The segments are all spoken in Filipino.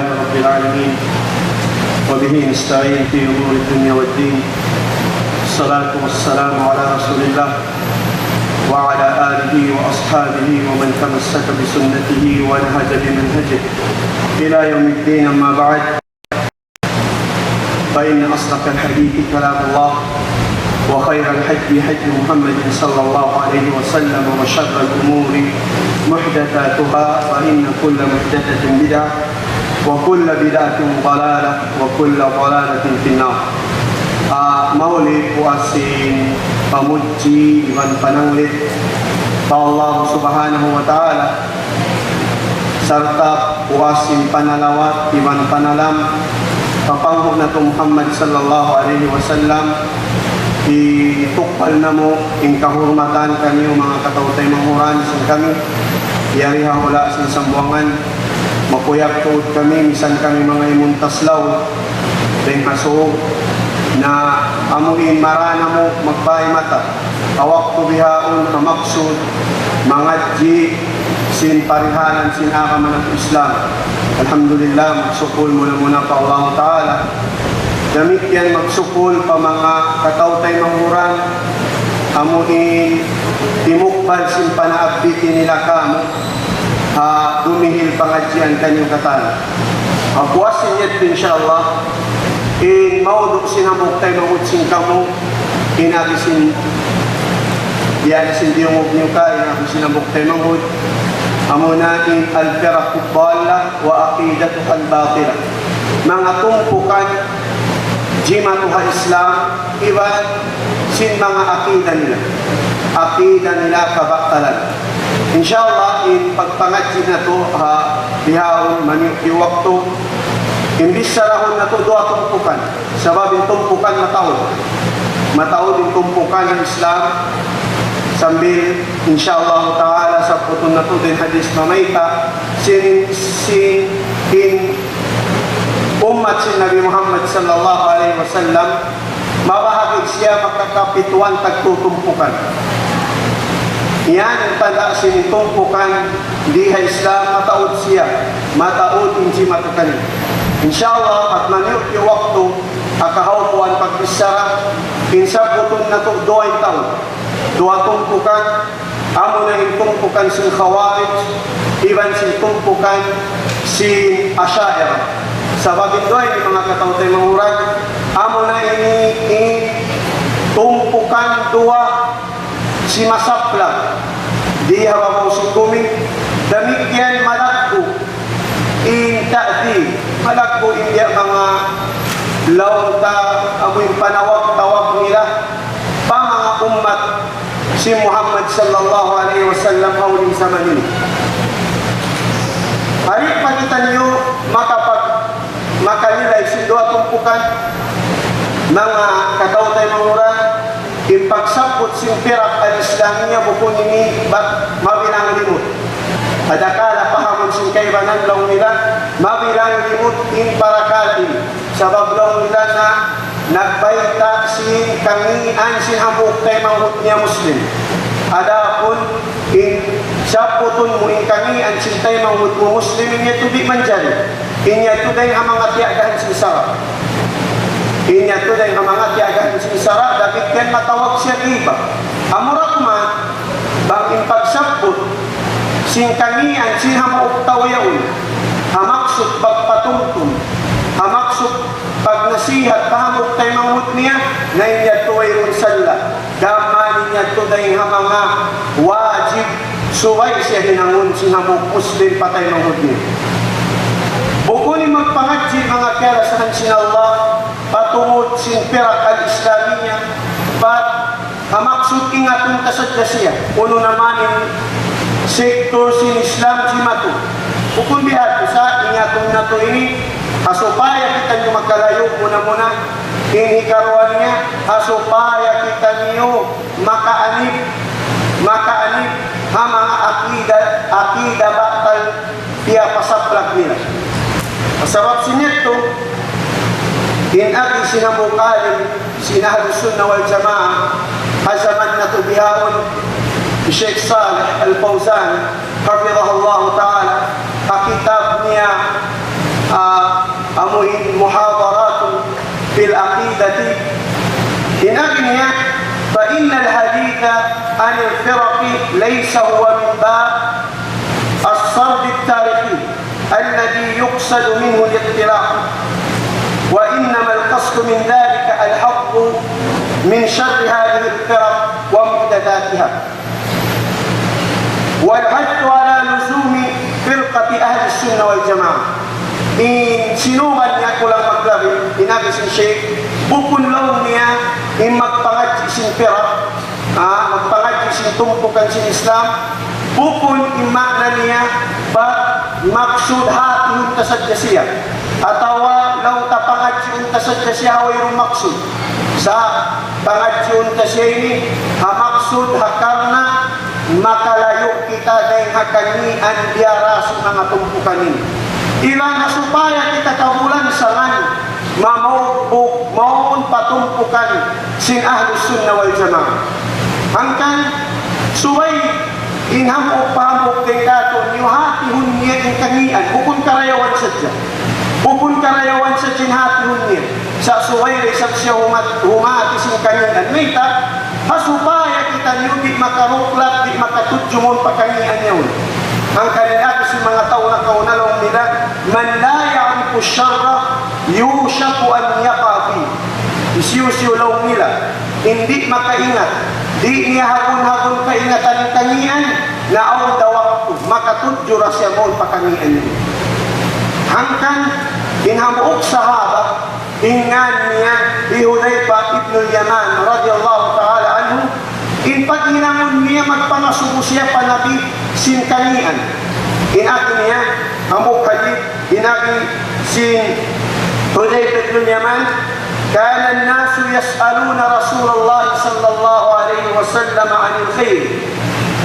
رب العالمين وبه نستعين في أمور الدنيا والدين. الصلاة والسلام على رسول الله وعلى آله وأصحابه ومن تمسك بسنته ونهج بمنهجه إلى يوم الدين. أما بعد، فإن أصدق الحديث كلام الله وخير الحج حج محمد صلى الله عليه وسلم وشر الأمور محدثاتها فإن كل محدثة بدعة وكل بدعة ضلالة وكل ضلالة في النار. Mauli puasin pamuji iwan pananglit pa Allah subhanahu wa ta'ala serta puasin panalawat iwan panalam papanghog na Muhammad sallallahu alaihi wasallam. Itukpal na mo in kahurmatan kami mga katautay manghuran sa kami yariha wala sa sambuangan makuyak tuod kami misan kami mga imuntaslaw dahil haso na amuin marana mo magbahay mata awak to bihaon amaksud mangadji sin parihanan sin akaman ng Islam. Alhamdulillah, magsukul muna pa Allah Ta'ala. Damit yan magsukul pa mga katautay manghuran amuin timukbal sin panaabiti nila kamo dumihil pangadjian kanyang katan. Puasin yet insyaAllah in maudok sinamok tayo mangutsin kamo inabisin diyasin diyong niyo ka inabisin sinamok tayo mangut amuna in al-firaq ad-dalla wa aqidatu al-batila mga tumpukan jimatuha Islam iban sin mga akida nila kabaktalan. Inshallah in pagpangadjin na to bihawon maniuki waktu imbis sarahon na to doa tumpukan sababin tumpukan mataod yung tumpukan ng Islam sambil insyaAllah ta'ala sa putun na to din hadis mamayta sin umat si Nabi Muhammad sallallahu alaihi wasallam mabahagig siya makakapituan tagtutumpukan. Yan ang tanda sinitumpukan diha Islam mataod siya mataod inji matukan. Inshallah at maniut yung waktu akahawpuan pagbisara pinsabutun na to 2 taon 2 tumpukan amo na tumpukan sin Khawarij iban sin tumpukan sin Asy'ariyah sababin doy ni mga katautay manghuran amo na ini tumpukan 2 si masapla diha babaw si kuming damigyan malakbo in ta'di malakbo india mga launta amoy panawag-tawag nila pa mga umat si Muhammad sallallahu alaihi wasallam hawling sa Manila. Hari pagitan nyo makalilay si doa tumpukan mga katautay manghuran impagsabot sin firaq al-Islamiyya bukun ini mabilang limot. Adakala pahamon sin kaibanan law nila mabilang limot in parakatin sabab law nila na nagbaita sin kangian sin hamuk tay manghut niya Muslim. Adapun in saputun mo in kangian sin tay manghut mo Muslim inya tudi manjari inya tuday ang mga tiagahan sin sarap inya tuday ang mga tiagahan sin sarap dapat kan matawag siya iba amurak man bang impagsabot sin kangian sin hamuk tawayaon hamaksud pagpatuntun hamaksud pagnasihat pahamok tayo manghut niya na inya tuway unsala gaman niya tuday nga mga wajib suway siya hinangon sinamok Muslim patay manghut niya bukuni magpangadjin mga kalasahan sin Allah patungod sin firaq al-Islamiyya pat hamaksud ingatong kasadya siya uno naman in sektor sin Islam si Matu bukun bihat sa ingatong na to ini hasupaya kita nyo magkalayo muna ini karuan niya hasupaya kita nyo makaanip ha mga akida batal tiya pasaplag nila sabab sinito in aki sinamukalim sinahadus sunna wal jamaah hazaman na to bihaon Sheikh Saleh Al-Fawzan hafidhahullah ta'ala kitab niya عن الفرق ليس هو من باب السرد التاريخي الذي يقصد منه الاختلاف، وإنما القصد من ذلك الحظ من شر هذه الفرق ومحدثاتها، والحث على لزوم فرقة أهل السنة والجماعة. In sinuman niya ko lang maglabi, inabi sin Sheikh, bukun lang niya in magpangadji sin pera, magpangadji sin tumpukan sin Islam, bukun in makna niya ba maksud hati hunta sadya siya, atawa law tapangadji hunta sadya siya wayrong maksud. Sa pangadji hunta siya ini, maksud hakarna makalayo kita dahil hakanian diara sa mga tumpukan ini. Ilan na supaya kita kabulan sa ngani maun patumpukan sin Ahlus Sunnah wal Jamaah. Hangkan suway inhamok pahamok kay kato niyo hati hunniya in kangian bukun karayawan sadya. Bukun karayawan sa hati hunniya sa suway isang siya humati sin kangian. Mayta hasupaya kita niyo di makaruklat di makatudjumon pakangian niyo. Ang kanila si mga tao na kaunalong nila, man la ya'rifu syarra yushaku an yaqafi. Isiw-siulaw nila, hindi makaingat, di niya hagun-hagun kaingatan ng kangian, na ang dawak makatudjura siya mo pakangian niya. Hangkan inhamuok sahaba, ingan niya di Hudayfa ibn al-Yaman radiyallahu ta'ala anhu, in pag-inangon niya magpangasubo siya panabi sin kanian. Inabi niya, amok hadith, inabi sin Hudayfa ibn Yaman, kana an-nasu yas'aluna Rasulullah sallallahu alaihi wasallam 'anil khair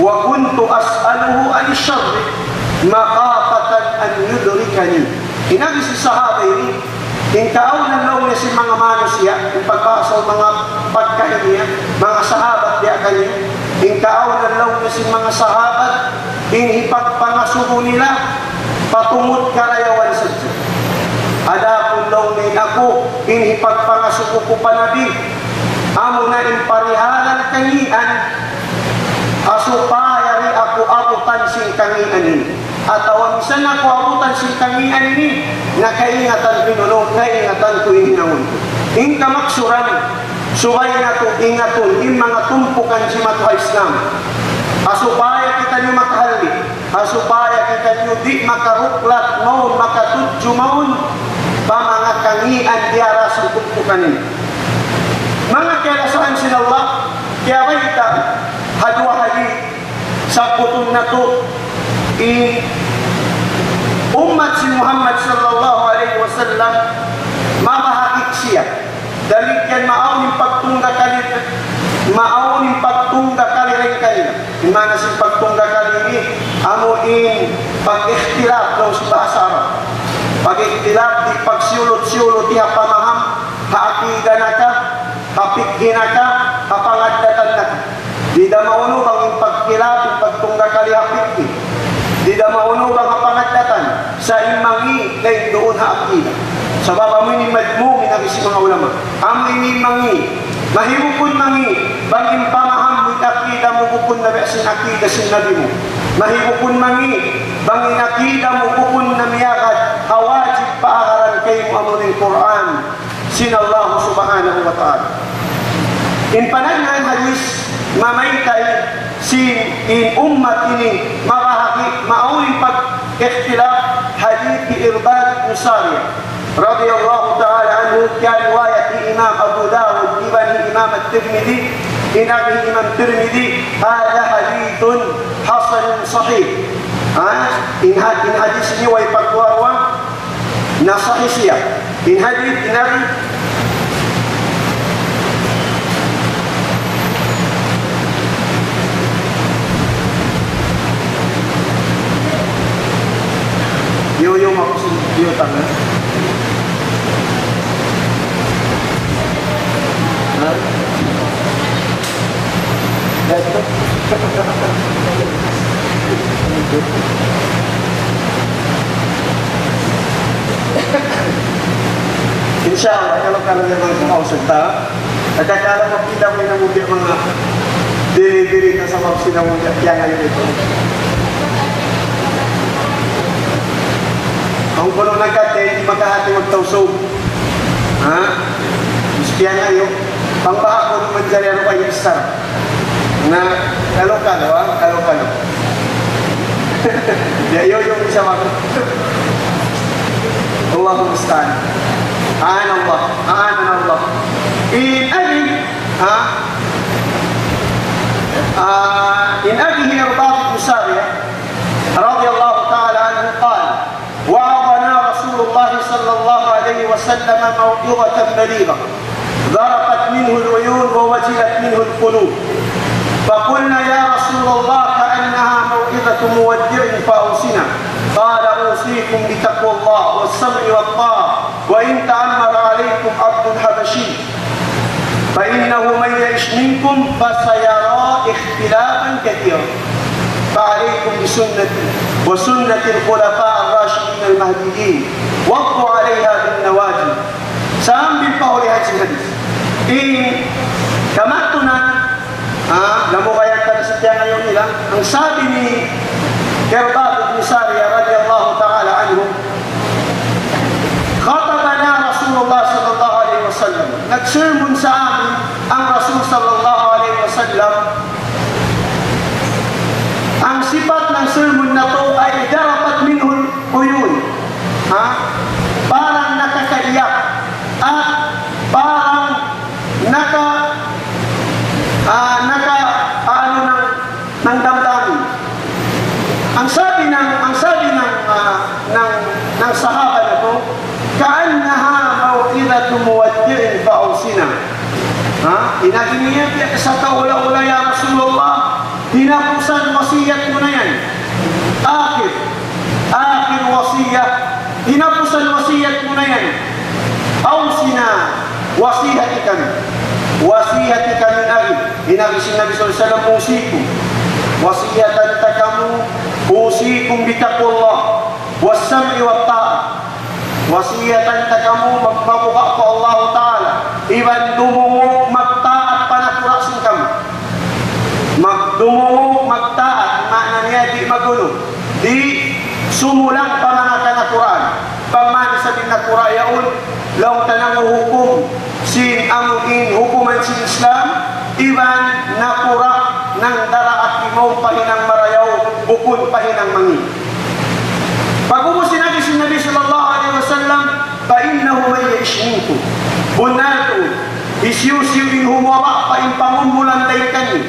wa kuntu as'aluhu 'anil sharr maqafatan an yudrikani. Inabi si sahaba ini, ingkaaw ng niya si mga manusia, yung pagbasa mga pagkain niya, mga sahabat di akanya, ingkaaw ng niya si mga sahabat, inipagpangasubo nila, patungod karayawan sa Diyos. Adapon law ni ako, inipagpangasubo ko panabi, amo na imparihalan kangian, asupaya ri ako abutan sin kangian ini. At awansan ako abutan sin kangian ini, nakaingatan pinulong, kaingatan ko inangon ko. In kamaksuran, suway na to ingaton, in mga tumpukan si matuha Islam. Asupaya kita niyo makahalli, asupaya kita niyo di makaruklat maun, makatudyo maun, pa mga kangian diara sa tumpukan ini. Mga kailasaan sila Allah, kaya ba ita, hadwa hali, sa putong na to, umat si Muhammad sallallahu alaihi wasallam mamahakik siya daligyan maauning pagtungga kalit maauning pagtungga kalirin kanila imana si pagtungga kaliri amuin pag-ikhtilaf daw sa bahasa Arab pag-ikhtilaf di pagsiulot-siulot diha pamaham haakida na ka hapikhin na ka hapangadatan na ka di da mauno bang pagkilap pagtungga kali hapikhin di da mauno bang hapangadatan sa imangi na doon haakida sa baba mo ni madmo minagis mga ulama amoy ni mangi mahimukun mangi bang impamaham mo akida mo bukun na besin akida sin nabi mo mahimukun mangi bang inakida mo bukun na miyakad hawajib paakaran kayo mo amunin Quran sin Allah subhanahu wa ta'ala in panagnan hadis mamaitay sin in ummat ini marahaki mauling pag-ikhtilaf hadith Irbad bin Sariyah radiyallahu ta'ala anhu kaya riwayat ni Imam Abu Dawud iba ni Imam At-Tirmidhi inabi Imam Tirmidhi hada hadithun hasanun sahih in hadis ni way pagwarwa na sahih siya in hadith inabi yung ako sa biyotang na. Insyaallah, kalau kalian memang mau serta, ada kala mo kita may namubir mga Diri-diri ka sa mga sinamulya. Yan ngayon ito. Ang puno ng kate, hindi magkahati magtawsog. Ha? Kaya ngayon, pangbaha ko naman dyan ano kayo isar. Na kalo-kalo, ha? Kalo-kalo. Yayo yung isa mga. Allahumma musta'an. Allah. Allah. In أبيه إرباط بن سارية رضي الله تعالى عنه قال وعظنا رسول الله صلى الله عليه وسلم موعظة بليغة ذرفت منه العيون ووجلت منه القلوب فقلنا يا رسول الله كأنها موعظة مودع فأوصنا قال أوصيكم بتقوى الله والسمع والطاعة وإن تأمر عليكم عبد حبشي فإنه من يعش منكم فسيرى اختلافا كثيرا فعليكم بسنتي وسنة الخلفاء الراشدين المهديين وضوا عليها بالنواجذ. Saan bilpauli hadis hadis? Kamatunan, namukayan ka na sa tiyan ngayon nila, ang sabi ni Irbad bin Sariya radiyallahu ta'ala anhu, khatabana Rasulullah sallallahu alaihi wasallam. Nag-sermon sa amin ang Rasul sallallahu alaihi wasallam. Ang sifat ng sermon na to ay darapat minhul uyun. Parang nakakaiyak at parang ng damdamin. Ang sabi ng sahaba na to, kaannaha maw'idatu muwaddi'in fa'awsina. Inaginiyak ya sa kaula-ula ya Rasulullah, hinapusan wasiyat mo na yan. Akhir wasiyat, hinapusan wasiyat mo na yan. Awsina, wasiyati kami min agib. Hinagisin Nabi sallallahu alaihi wasallam, usikum wasiyatan takamu, usikum bitaqwallah was-sam'i wat-ta'ah. Wasiyatan takamu magmabuka ko Allah Ta'ala, iban dumungog magtaat panaturasin kamu. Magdumungog magtaat, makna niya di magulo, di sumulang pa mga kanaturan. Pamani sa binakura yaon, laong tanang hukum sin amuin hukuman sin Islam, iban nakura ng dara at imaw pahinang marayaw, bukod pahinang mangi. Pag-umusin natin si Nabi sallallahu alaihi wasallam, فَإِنَّهُ مَنْ يَعِشْ مِنْكُمْ بُنَّاتُ isyusiw din humawa pa impamumulan daytan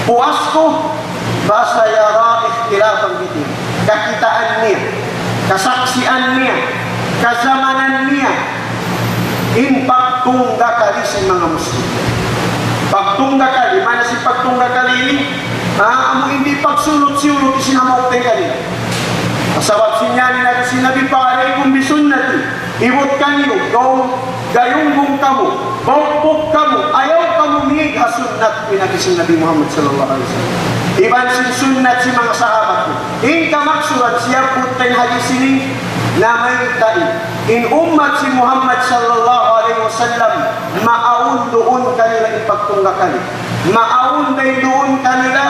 puas ko basayara ikhtilafan bitin. Kakitaan niya, kasaksian niya, kazamanan niya, in pagtungga kali sa mga Muslim. Pagtungga kali, mana si pagtungga kali ini? Amo hindi pagsulot-sulot isinamokte kali. Sabab sinyali na sinabi pa alaikum bisunnati, ibot kanyo, gayunggong kamu, bawpok kamu, ayaw kamu miyig hasunnat pinagisin Nabi Muhammad sallallahu alaihi wasallam. Iban sin sunnat si mga sahabat ko. In kamaksuran siya putay hadis ini na may tain. In umat si Muhammad sallallahu alaihi wasallam, maaun doon kanila ipagtungga kani. Maaun day doon kanila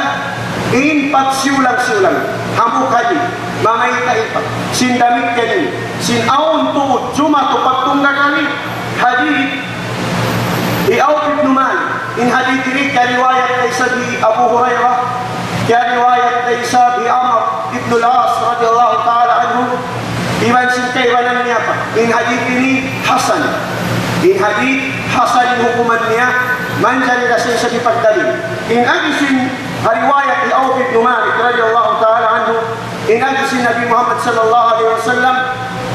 in pagsiulang-siulang. Hamu kani, mamay taipa, sindamit kani, sinaun tuod, jumato pagtungga kani, hadith, I'awf ibn Malik, in hadith ini kariwayat kay sabi Abu Hurairah, kariwayat kay sabi Amr ibn al-As radiyallahu ta'ala anhu, iban sintaywanan niya pa, in hadith ini Hasan, in hadith Hasan hukuman niya, manjali kasi sa ipagdali. In agisin riwayat I'awf ibn Malik radiyallahu ta'ala anhu, in agisin Nabi Muhammad sallallahu alaihi wasallam,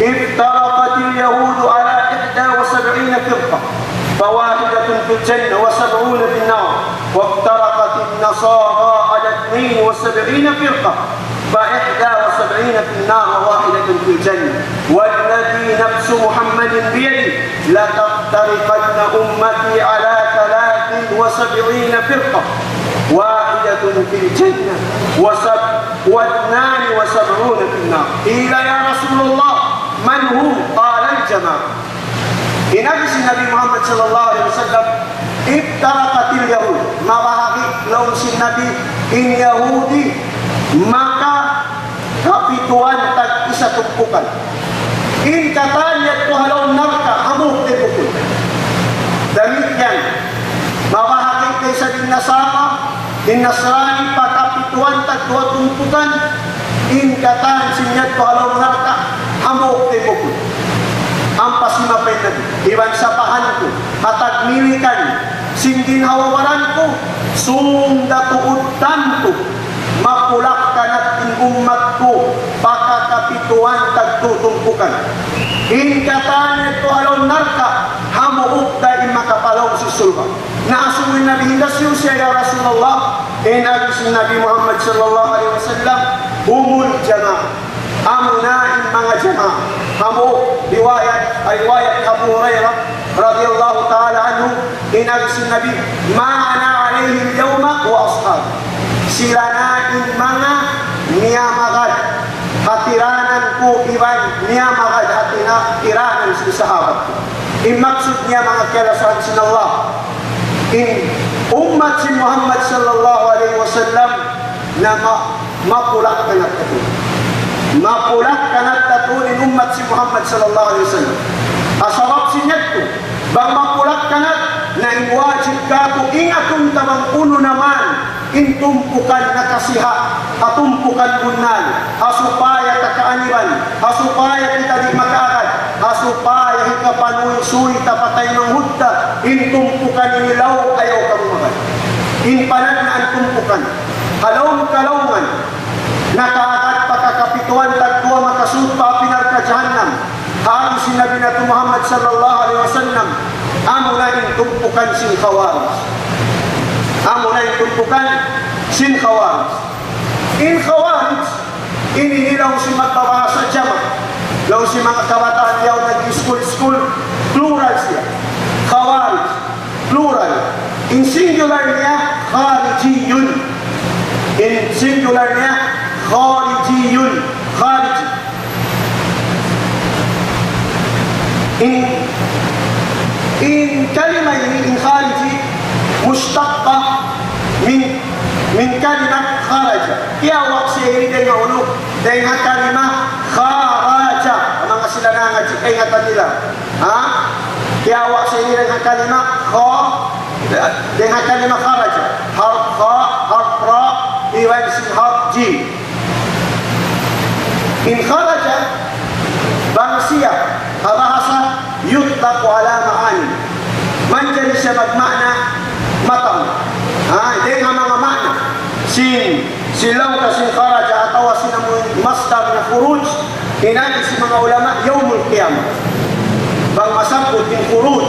iftaraqat al-yahud ala 71 firqa, فواحدة في الجنة و70 في النار وافترقت النصارى على 72 فرقة ف71 في النار وواحدة في الجنة والذي نفس محمد بيده لتفترقن أمتي على 73 فرقة واحدة في الجنة و72 في النار. قيل يا رسول الله من هم؟ قال الجماعة. Inagis si Nabi Muhammad sallallahu alaihi wasallam, iftaraqatil yahud, mabahagi laon si Nabi in Yahudi maka kapituan tag isa tumpukan in katanyat ko halaw narka hamok din bukod damit yan mawahakit kay sa din nasama in Nasrani pakapituan tag dua tumpukan in katan sinyat ko halaw narka hamok din bukod ang pasimapay na iwan sapahan ko hatag milikan singin hawawaran ko sunda tuutan ko mapulak ka na't umat ko pakakapituan tagtutumpukan in katanya ito alon narka hamuuk dahil makapalaw si sulba naasumin na bihindas yun siya ya Rasulullah in agis Nabi Muhammad sallallahu alaihi wasallam umul jama' amunain mga jama' hamuuk riwayat Abu Hurairah radhiyallahu ta'ala anhu in agis Nabi ma'ana alaihim yawma wa ashab sila na in mga niyamagad hatiranan ko iban niyamagad hatiranan si sahabat ko in maksud niya mga kialasahan sin Allah in umat si Muhammad sallallahu alaihi wasallam na mapulak ka nagtatun mapulak ka nagtatun in umat si Muhammad sallallahu alaihi wasallam asarap sinyat ko bang mapulak ka nag na inwajib ka ko ingatong tabang uno naman intumpukan na kasiha atumpukan unnal asupaya kakaaniban asupaya kita di makaagad asupaya hikapanuy suy tapatay ng hudda intumpukan inilaw ayaw kamumagal inpanag na antumpukan halawang kalawman nakaagad pakakapituan tagtua makasudpa pinarka jahannam haang sinabi na ito Muhammad sallallahu alaihi wasallam amo na intumpukan sin khawarij amo na intumpukan sin khawarij in khawarij inihilaw si magbabaha sa jama law si mga kabataan yaw nag-school plural siya khawarij plural in singular niya kharijiyun in singular niya kharijiyun khariji in kalima in khariji mushtaqqa min kalimat kharaja iyawak siya ini dengan uluk dengan kalimat kharaja mga sila na nga ingatan nila iyawak siya ini dengan kalimat dengan kalimat kharaja harf kha harf ra iwan sin harf jim in kharaja bangsiya bahasa yutlaqu ala ma'ani manjadi siya magmakna matang dengan mga makna silaw kasi kharaja atawa sinamoy masdar na khuruj inani si mga ulama yawmul qiyamah bang masabot yung khuruj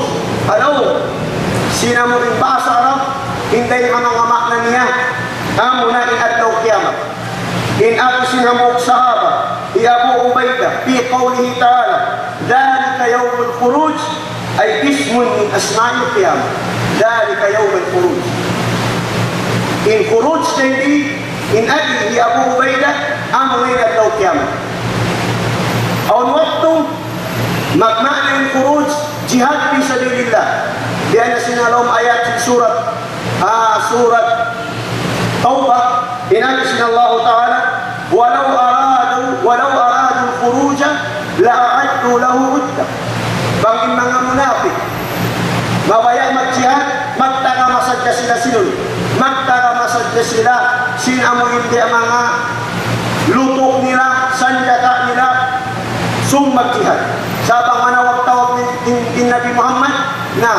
alaw sinamoy bahasa Arab hindi ang mga makna niya amuna in adlaw qiyamah in ako sinamok sahaba Abu Ubaidah fi qawlihi ta'ala dhalika yawmul khuruj ay ismun min asma'il qiyamah dhalika yawmul khuruj in khuruj jadi in abihi Abu Ubaidah amrin adlaw qiyamah awan waktu makna yung khuruj jihad fi sabilillah diana sinalom ayat surat Taubah inani sinallahu ta'ala walau aradu khuruja la'addu lahu udda bangin mga munafik mabaya mag-jihad magtaka masadya sila sinun magtaka masadya sila sinamo hindi ang mga lutok nila sanjata nila mag-jihad sabang manawag-tawag din Nabi Muhammad na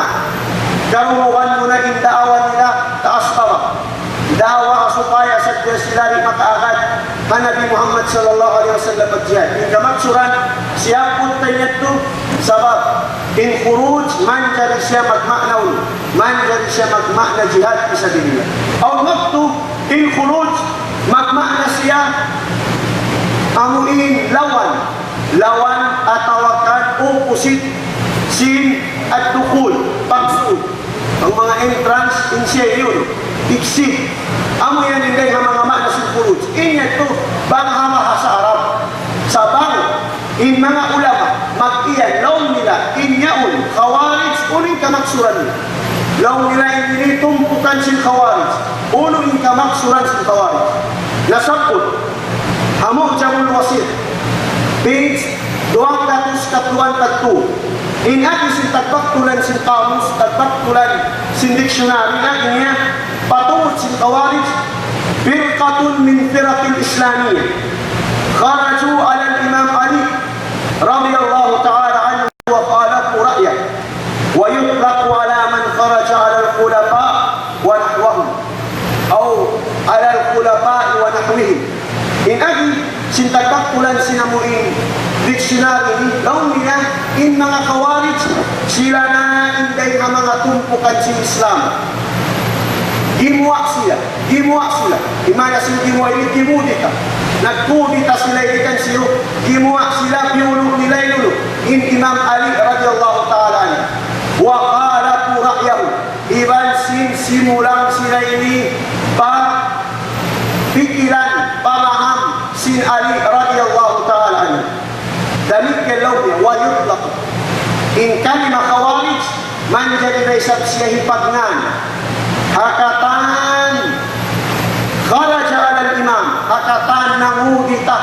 karumawan mo na yung daawan nila taas baba dawa supaya sadya sila rin makaagad ang Nabi Muhammad sallallahu alaihi wasallam mag-jihad yung kamaksuran siya punta niya ito sabab in khuruj manjari siya manjari siya magmakna jihad isa din nila ang waktu in khuruj magmakna siya amuin lawan atawakan opposite sin at dukul pagsuod ang mga entrance in siya yun exit amo yan hindi ang mga makna sin khuruj inya ito banghamaha sa Arab sabang in mga ulama mag-iyan laon nila inyaon khawarij uling kamaksuran nila law nila ini tumpukan si Khawarij, uno in kamaksuran si Khawarij. Nasabot, hamok jamul wasir, page 242. In agi si tagbaktulan si kamus, tagbaktulan si dictionary na niya, patungod si Khawarij, firqatun min firaqil Islamiyah. Kharaju ala al-Imam Ali radiyallahu ta'ala anhu wa khalafu ra'yah. ويطلق على من خرج على الخلفاء ونحوهم أو على الخلفاء ونحوهم. إن أجي سنتكتلا سنموين dictionary law nila in mga Khawarij sila na inday nga mga tumpukan sa Islam. Gimuwa sila. Imana sila gimuwa ili gimudita. Nagkudita sila ilikan siyo. Gimuwa sila piulog nila ilulo. In Imam Ali radiyallahu ta'ala anhu. Wa qalaku ra'yahu. Iban simulang sila ini pikiran, pamaham sin Ali radiyallahu ta'ala anhu. Damit kelawnya wa yutlaq. In kalima Khawarij manjadi naisab siya hipagnan. Hakatan kharaja ala al-imam, hakatan nangudita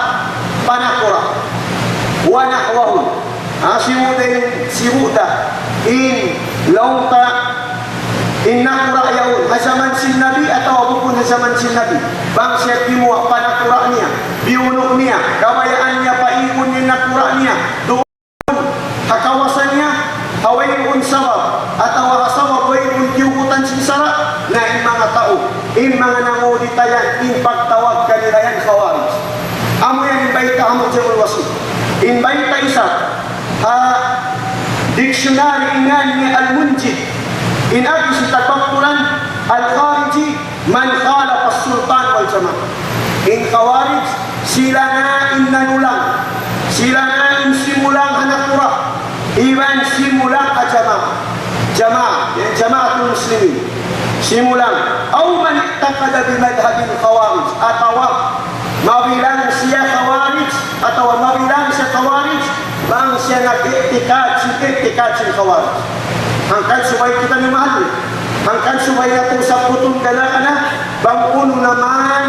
panakura wa nahwahu. Simuda in lauta in nakura yaun hasaman sin nabi atau bukun hasaman sin nabi bang siya kimuha panakura niya, biunok niya, kabayaan niya, paikon niya nakura niya, doon hakawasan niya, hawayin sabab atau sabab wayin kiukutan sinsara na in mga tao, in mga nangudita yan, in pagtawag kanila yan Khawarij. Amo yan in baita amo jamul wasit. In baita isa dictionary ingan ni al-Munjid. In agi si tagbaktulan al-Khariji man khalaf as-sultan wal jamaah. In Khawarij sila na inanulang, sila na insimulang hanakura, iban simulang jamaah yan jamaatul muslimin simulang au man ittaqada bi madhabil Khawarij atau mabilang siya Khawarij atau mabilang siya Khawarij bang siya nag-iktikad si Khawarij. Hangkan subay kita ni mahal, hangkan subay natin sa putong dala bang uno naman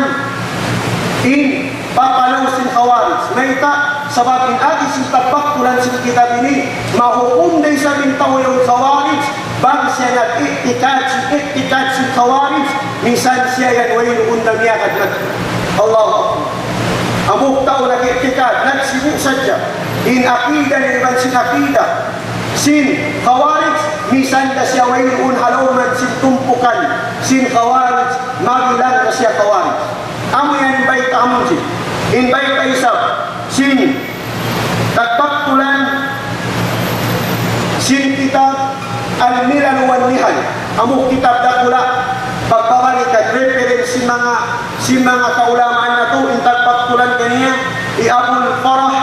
in papalaw si Khawarij. Mayta sabab in agi si tabaktulan si kitab ini mahukum day sa mintaw yung Khawarij bang siya nag-iktikad si Khawarij minsan siya yan wain undang niya kadmat Allah amuk tao nag-iktikad nagsimu sadya in akida ni iban sin akida sin Khawarij minsan na siya wain halaman sin tumpukan sin Khawarij mabilang na siya Khawarij. Amo yan baita amon sin in baita isap sin tagbaktulan sin kitab al-Milal wan Nihal. Amo kitab dakula pagbabalik at reference si mga kaulamaan na to in tagbaktulan kaniya Abul Farah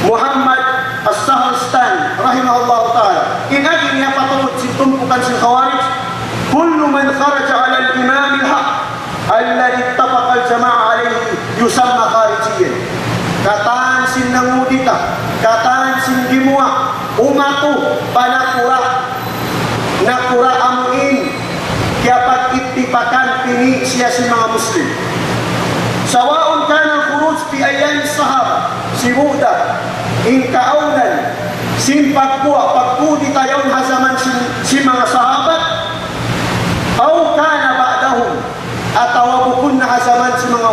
Muhammad As-Sahrastan rahimahullah ta'ala. Inagin niya patungod si tumpukan si Khawarij kullu man kharaja ala al-imam al-haq alladhi ittafaqa al-jama'a alayhi yusamma kharijiyan. Kataan sin nangudita, kataan sin gimuwa, umato, panakura, nakura amuin, kaya pag-ittipakan pini siya si mga Muslim. Sawaun ka ng khuruj fi ayan sahaba, si Muda, in kaunan, sin pagkuha, pagkudita yawn hasaman si mga sahabat, au ka na ba'dahum, atawa bukun na hasaman si mga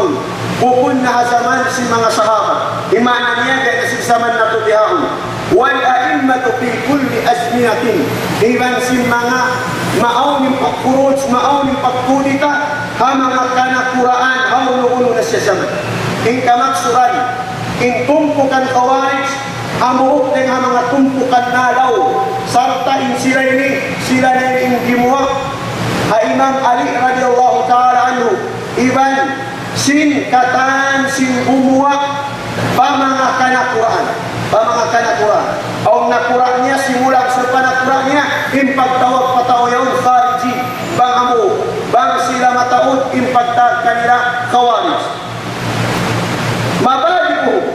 bukun na hasaman si mga sahabat. Imana niya kaya nasisaman na tutihahon. Wal a'immatu fi kulli azminatin. Iban si mga maauning pagkuruj, maauning pagkudita, ha mga kanakuraan, haulo-ulo na siya saman. In kamaksuran, in tumpukan Khawarij, hamuok ng mga tumpukan nalaw, sarta in sila na in gimuha, ha Imam Ali radiyallahu ta'ala anhu, iban sin kataan sin bumuwa pa mga kanakuraan ang nakuraan niya simula sa panakuraan niya in pagtawag pataw yawn Khariji bang amo bang sila mataod in pagtawag kanila Khawarij mabadi'uhum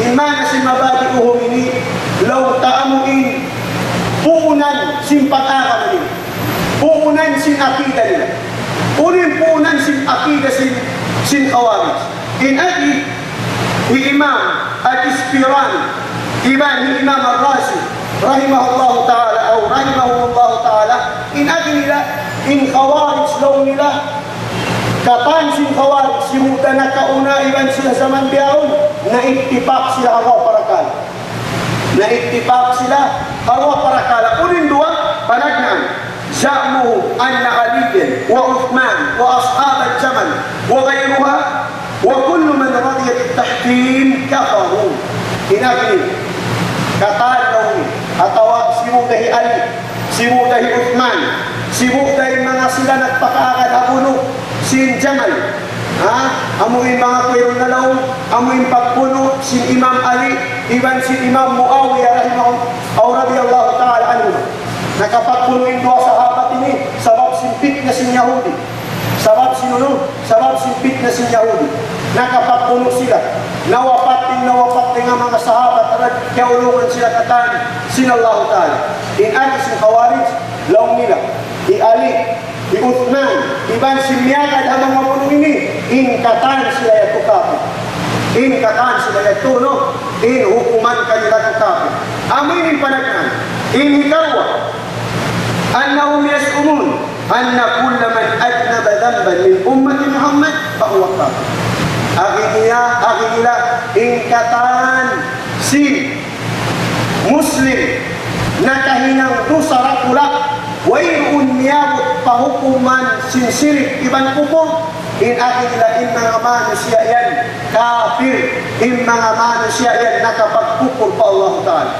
in mana si mabadi'uhum ini law ta'amuin puunan sin pag-aaral nila. Puunan sin akida nila. Puunan sin akida sin Khawarij. In adi, Imam al-Ispirani, Imam al-Razi, rahimahullah ta'ala, o rahimahullah ta'ala, in adi nila, in Khawarij law nila, katan sin Khawarij, simuda na kauna-iban sila sa mandiyaon, na ittipak sila hawa parakala. Na ittipak sila hawa parakala. Unin dua, panagnan, زعموا أن عليا وعثمان وأصحاب الجمل وغيرها وكل من رضي بالتحكيم كفروا. Hinagin, katalong atawa simudahi Ali, simudahi Uthman, simudahi mga sila nagpakaagad hapuno, sin Jamal, amuin mga kwero na laong, amuin pagpuno, sin Imam Ali, iban sin Imam Muawiyah radiyallahu ta'ala anhu. Nakapagpunuin dua sahabat ini sabab simpit na sin Yahudi. Sabab simpit na sin Yahudi. Nakapagpuno sila. Nawapat nga mga sahabat at kaulungan sila katan sin Allah Ta'ala. In adi sin Khawarij, laong nila. I Ali, i Uthman, iban sin Miyagad ang mga puno ini. In katan sila yato kapit. In katan sila yato, no? In hukuman kanila to kapit. Amin panagnan. In hikawa. أنهم يزعمون أن كل من أذنب ذنبا من أمة محمد فهو كافر. Akhirnya ingkatan si Muslim na kahinang dosa rakulak wayun niyabot pahukuman sinsirik iban kupo in akhirnya in mga manusia yan kafir, in mga manusia yan nakapagpupur pa Allah Ta'ala.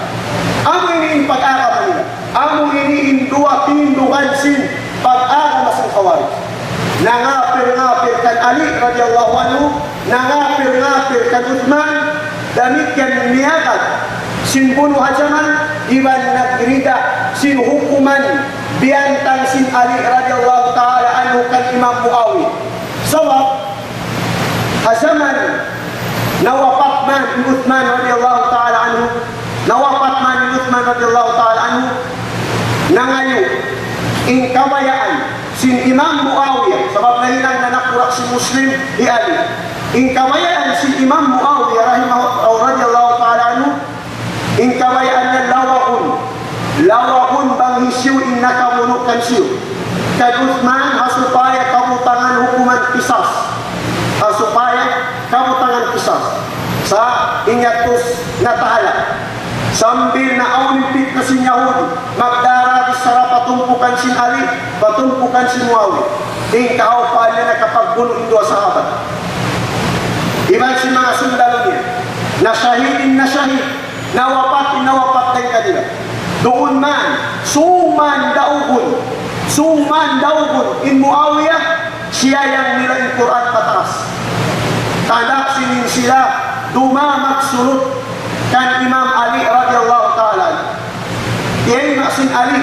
Amo ini pag-aaraman nila. Amo ini indua tindukan sin pag-aaraman sa Khawarij. Nangapir-ngapir kan Ali radhiyallahu anhu, nangapir-ngapir kan Uthman, demikian niagat sin bunuh hajaman, iban nagrida sin hukuman biantang sin Ali radhiyallahu ta'ala anhu kan Imam Muawiyah. Sebab hajaman nawafat man Uthman radhiyallahu ta'ala anhu, nawafat man Uthman radhiyallahu ta'ala anhu, nangayo in kamayaan sin Imam Muawiyah, sebab nahilang na nakurak si Muslim di Ali. In kamayaan sin Imam Muawiyah rahimahullah radhiyallahu ta'ala anhu, in kamayaan na lawakun bang hisiw in nakamunukan siyo. Kay Uthman hasupaya kabutangan hukuman kisas. Hasupaya kabutangan kisas. Sa inyatus na tahala. Sambil na aulimpit na si Yahudi, magdarabis sara patumpukan sin Ali, patumpukan sin Muawiyah. Ing kaupaan niya nakapagbuno yung dua sahabat. Iban si mga sundalo niya, na syahid, nawapat na yung kanila. Doon man, suman daugun, in Muawiyah, siya yang nila yung Quran pataas. Tadak sinin sila, dumamak sunod, kan Imam Ali radhiyallahu ta'ala. Yay masin Ali,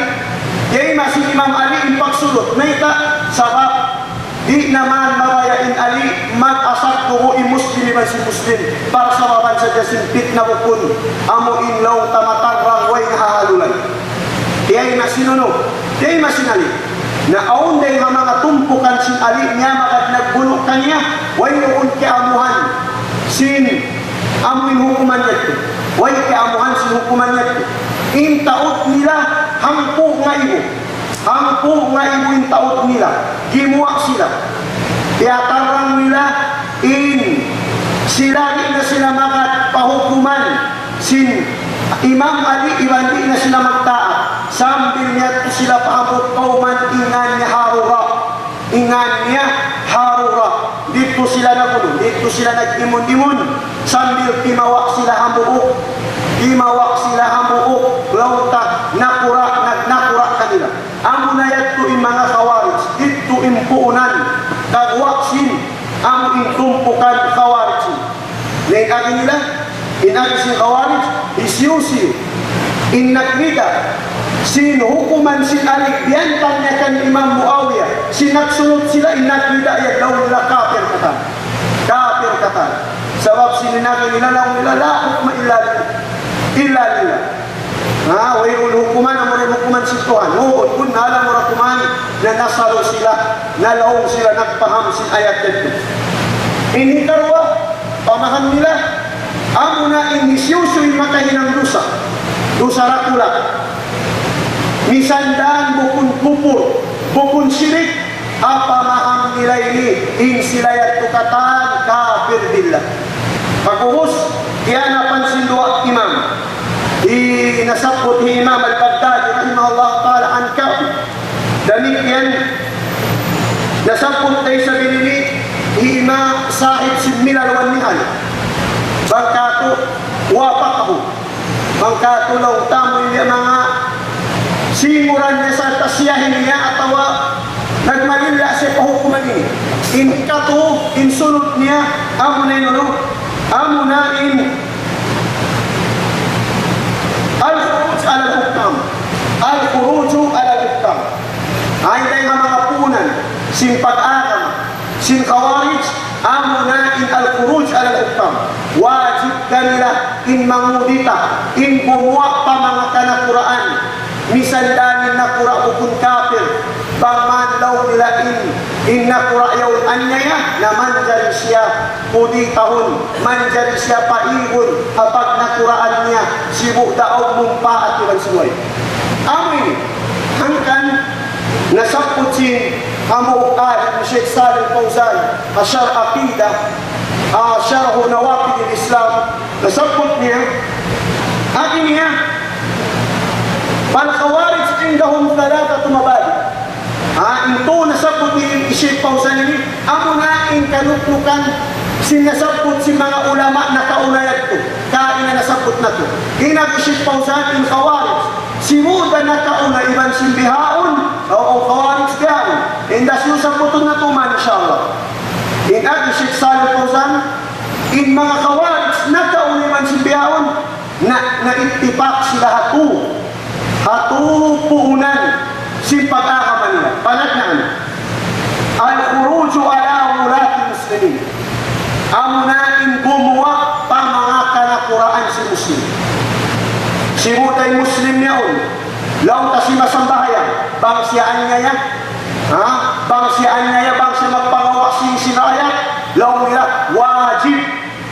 yay masin Imam Ali impagsulot. Mayta sabab di naman marayain Ali mag-asat tuho i-Muslim man si Muslim para sababan sa jasimpit na bukun amo inlaw tamatarang way nahahalulan. Yay masin yay masin Ali na aon day mga tumpukan sin Ali niya magad nagbulok kanya way noon kiamuhan sin amuin hukuman nito. Way kiamuhan sin hukuman nito. In taot nila, hampu nga ibo in taot nila. Gimuak sila. Tiyatarang nila, in silagi na sila mga pahukuman. Sin Imam Ali, ibandi na sila magtaat. Sambil niya sila paabot kauman, ingan niya harura. Dito sila nagulo, dito sila nag-imon-imon. Sambil timawak sila hamuok, lauta, nakura kanila. Amo na yato in mga Khawarij, dito impuunan, kagwaksin, amo intumpukan Khawarij. Naikagi nila, inagi sin Khawarij, isyusiyo, inagnida, sin hukuman sin Ali, biyantang niya kan Imam Muawiyah, sinagsunod sila, inagnida, yan daw nila kafir katan. Sebab sininagi nila lang nila la hukma illa lillah. Wayrul hukuman, amunin hukuman sintuhan. Noon, kung nalang mura kuman, na nasalo sila, nalaong sila, nagpaham sin ayat dito. Ini karwa, pamahan nila, amo na inisyusoy makahinang dusa. Dusa rakula. Misandaan bukun kupur, bukun sirik, apamaham nila ini, in sila at tukatan, kafir billah. Pagkuhus, kaya napansin dua imam. Nasabot ni Imam Al-Baghdadi rahimahullah ta'ala an kafir. Demikian nasabot tayo sa binili Imam sahib similal wan nihal. Bangkato wapak ako. Bangkato law tamo yung mga simuran niya sa tasyahin niya atawa nagmalila sa pahukuman niya. In kato, in sunod niya, amo na yun, amo na in al-khuruj al-hukam. Al-khuruju al-hukam. Ay tayo mga punan, sin pag-akam, sin kawarij, amo na in al-khuruj al-hukam. Wajib kanila in mangudita, in bumuwa pa mga kanakuraan. Misandanin na kura bukun kafir, pangmanlaw nila in nakura yaw anyaya na manjari siya pudi tahun, manjari siya paigun kapag nakuraan niya sibu daog mumpa at iban suway. Amin, hangkan nasapot si Hamu'ad ni Sheikh Salih Fawzan, asyar aqidah, asyarahu nawakid al-Islam, nasapot niya, akin niya, Al-Khawarij indahum thalathatu mabadi. Ito nasabot ni Sheikh Fawzan ini, amo na in kanuklukan sinasabot si mga ulama na kaunayat ko. Kain na nasabot na to. Inag Sheikh Fawzan in Khawarij. Simuda na kauna iban simbihaon o Khawarij kaon. Indas yung sabuton na to man inshallah. Inag Sheikh Salih Fawzan in mga Khawarij na kauna iban simbihaon na itipak sila hatu. Hatupunan si pag-akaman nila. Panagnaan. Al-khuruju ala ulati muslimin. Amunain bumuwa pa mga kanakuraan si muslim. Si mutay muslim niyaon. Laon ta si masambahayan. Bang siyaan niya yan. Bang siyaan niya yan. Bang siya magpangawa sinaya. Laon nila wajib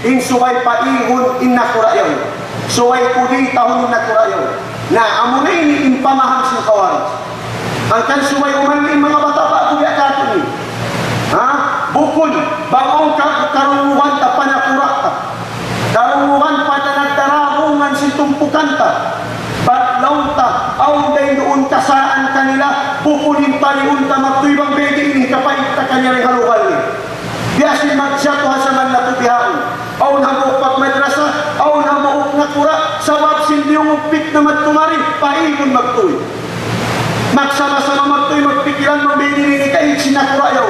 in suway paihon in nakurayaw. Suway pudi tahon in nakurayaw. Na amo na ini impamaham sa Khawarij. Ang kansuway umanli mga bata bago biakato ni. Bukod, bagong karunguhan ta panakurak ta. Karunguhan pa na nagtarabungan si tumpukan ta. Batlaw ta, aw day doon kasaan kanila, bukudin paliun ta magtuibang bedi ini kapait ta kanya rin haluhal ni. Biyasin magsyato hasaman na tubihaan. Aw namupak madrasa, aw namuok na kura, sabab sindi yung upit na magtumari, paikon magtuloy. Magsama-sama magtuloy, magpikiran ng bediin, kahit sinakura yaw.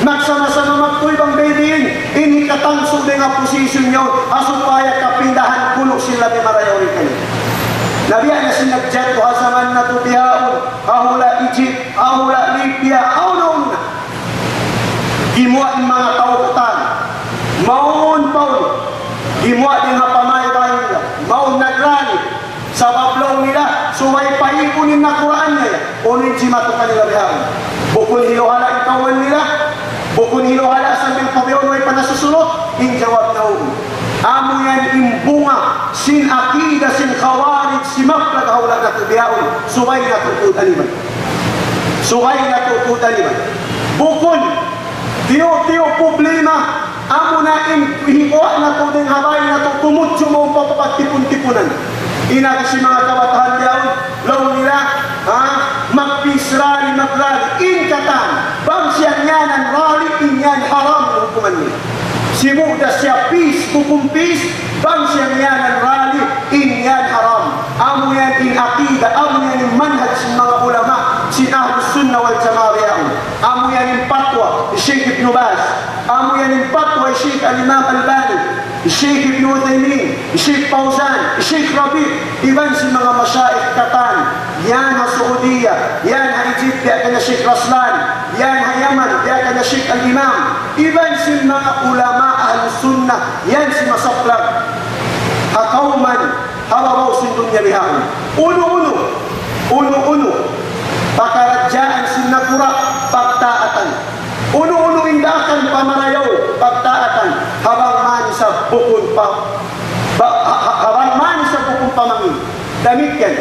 Magsama-sama magtuloy bang bediin, ini katangso din ang posisyon nyo, asupaya kapindahan kuno sila di marayaw rin kayo. Nabiya na sinagjato hasaman na tubihaon, ahula Egypt, ahula Libya, ahula na. Gimuat ng mga tautan, maun paul, gimuat din nga pamay-bay nila, maun nagrani, sa bablaw nila, suway paikunin na Quran nila, unin si matukan nila bihaon. Bukun hilohala ikawan nila, bukun hilohala sa mga pabiyon may panasusunod, in jawab na ulo. Amo yan imbunga, sin akida, sin Khawarij, si maplag hawla na tubihaon, suway na tututaliman. Suway na tututaliman. Bukun, tiyo problema, amo na hikuha na ito din habay na ito, tumutso mo papapatipun-tipunan. Inaga si mga kabatahan diyaw, law nila, magpisrali, magrali, inkatan, bang siya nyanan, rali, inyan, haram ng hukuman nila. Simuda siya peace, kukumpis, bang siya nyanan, rali, inyan, haram. Amo yan in akida, amo yan in manhaj sa mga ulama, sin Ahlus Sunnah wal Jama'ah. Amo yan in patwa, Sheikh Ibn Baz. Amo yan in patwa, Sheikh Al-Imam Al-Bani, Sheikh Ibn Uthaymin, Sheikh Fawzan, Sheikh Rabi. Iban si mga masyaikh katan. Yan ha Saudiya, yan ha Egypt, diya ka na Sheikh Raslan, yan ha Yaman, diya ka na Sheikh Al-Imam. Iban si mga ulama Ahlus Sunnah, yan si Masaplag. Hakauman, hawabaw sindun niya lihaon. Uno-uno, pakaradyaan sinagura, pagtaatan. Uno-uno indakan pamarayaw, pagtaatan, habang man sa bukon habang man sa bukon pamangin. Damit yan.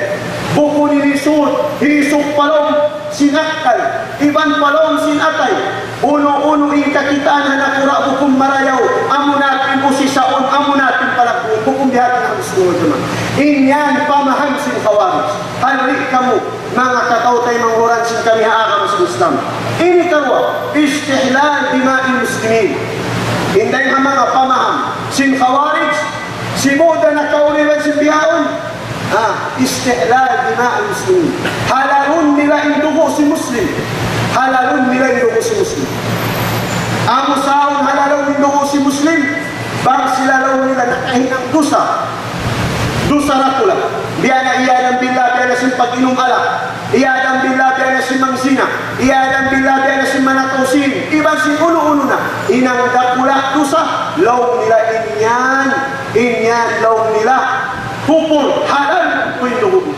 Bukon hinisok palong, sinakal, iban palong sinatay. Uno-uno ikakitaan na nakura bukong marayaw, amo natin po si saon, amo natin palakbuhin, bukong bihatin ang gusto naman. Inyan pamaham sin kawaris. Halik kamu, mga katautay manghuran sin kami haakam sa Islam. Ini karwa, istihlal dima'il muslimin. Hinday ang mga pamaham sin kawaris, si Buddha na kaulilan sin bihaon, istihlal dima'il muslimin. Halalun nila indugo si Muslim. Halalun nila indugo si Muslim. Amo saon halalun indugo si Muslim, bang sila law nila nakahinang Dusa rakula. Biyana iyadang billah biyana sin pag-inom alak. Iyadang billah biyana sin mangsina. Iyadang billah biyana sin manatausin. Iban sin uno-uno na. Inang dakula dusa. Law nila inyan law nila. Hupur halal ko yung dugo.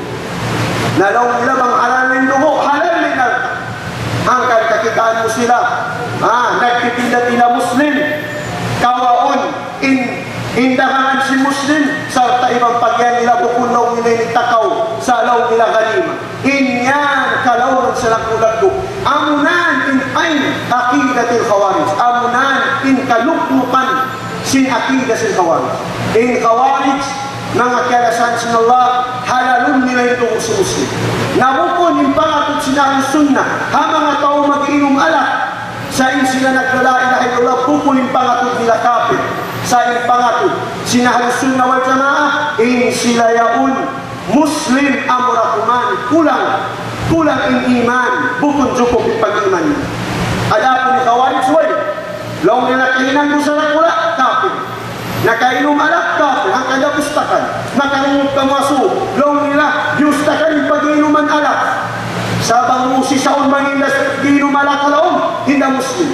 Na law nila bang halal na yung dugo. Halal nila. Hanggang kakitaan mo sila. Nagtitinda-tinda Muslim. Kawaon indahangan si Muslim sa ibang pagyan nila bukun law nila nitakaw sa law nila ganima. Inyan kalawran sa lakulagdo. Amunan in ayn akidatil khawarij. Amunan in kaluklukan sin akidatil khawarij. In khawarij mga kialasan sin Allah halalun nila ito si Muslim. Nabukon yung pangatod sinahang sunnah ha mga tao mag-inom alak sa sila naglalailah illallah bukon yung pangatod nila kafir. Sa pangatod, sinahal sunnah wal jamaah, sila yaun Muslim amurakuman, kulang in iman, bukod jukop yung pag-iman. Adapon ni kawalit suway, law nila kahinang dosa na kula, kafir. Nakainom alak, kafir, ang kada pustakan, nakarungod ka maso, law nila, yustakan yung pag-inuman alak. Sabang musi saon manilas, ginom alak alaon, hindi Muslim.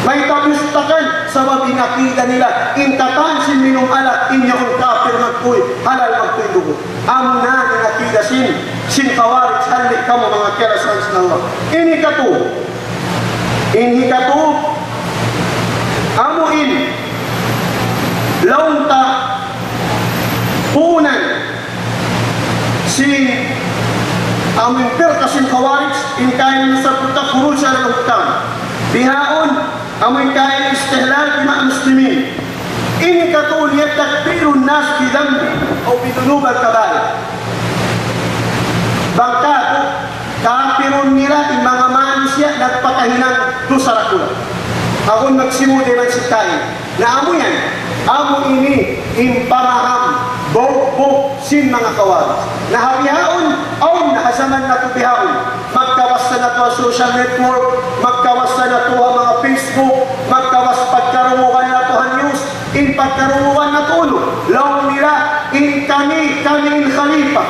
May kabistakan sa mabinakita nila inkatan sin minum alat inyong kafir magkuy halal magkuy dugo amna nakida sin kawarit halik kamo mga kerasan sin Allah ini katu amuin launta punan sin amin perkasin kawarit inkain sa putak hurul sa luktam bihaon amoy kain istihlal ma muslimin. Ini katul yatakbirun nas bi dhanbi o bi dhunub al-kabair. Bangka kafirun nila yung mga manusia nagpakahinang dosa rakula. Ako nagsimuli man si kain. Na amo yan, amo ini impamaham bog sin mga kawaris. Nahabihaon o nahasaman na to bihaon. Magkawas na to social network, magkawas na to mga Facebook, magkawas pagkarunguhan na to news, in pagkarunguhan na to law nila, in kami in khalifa.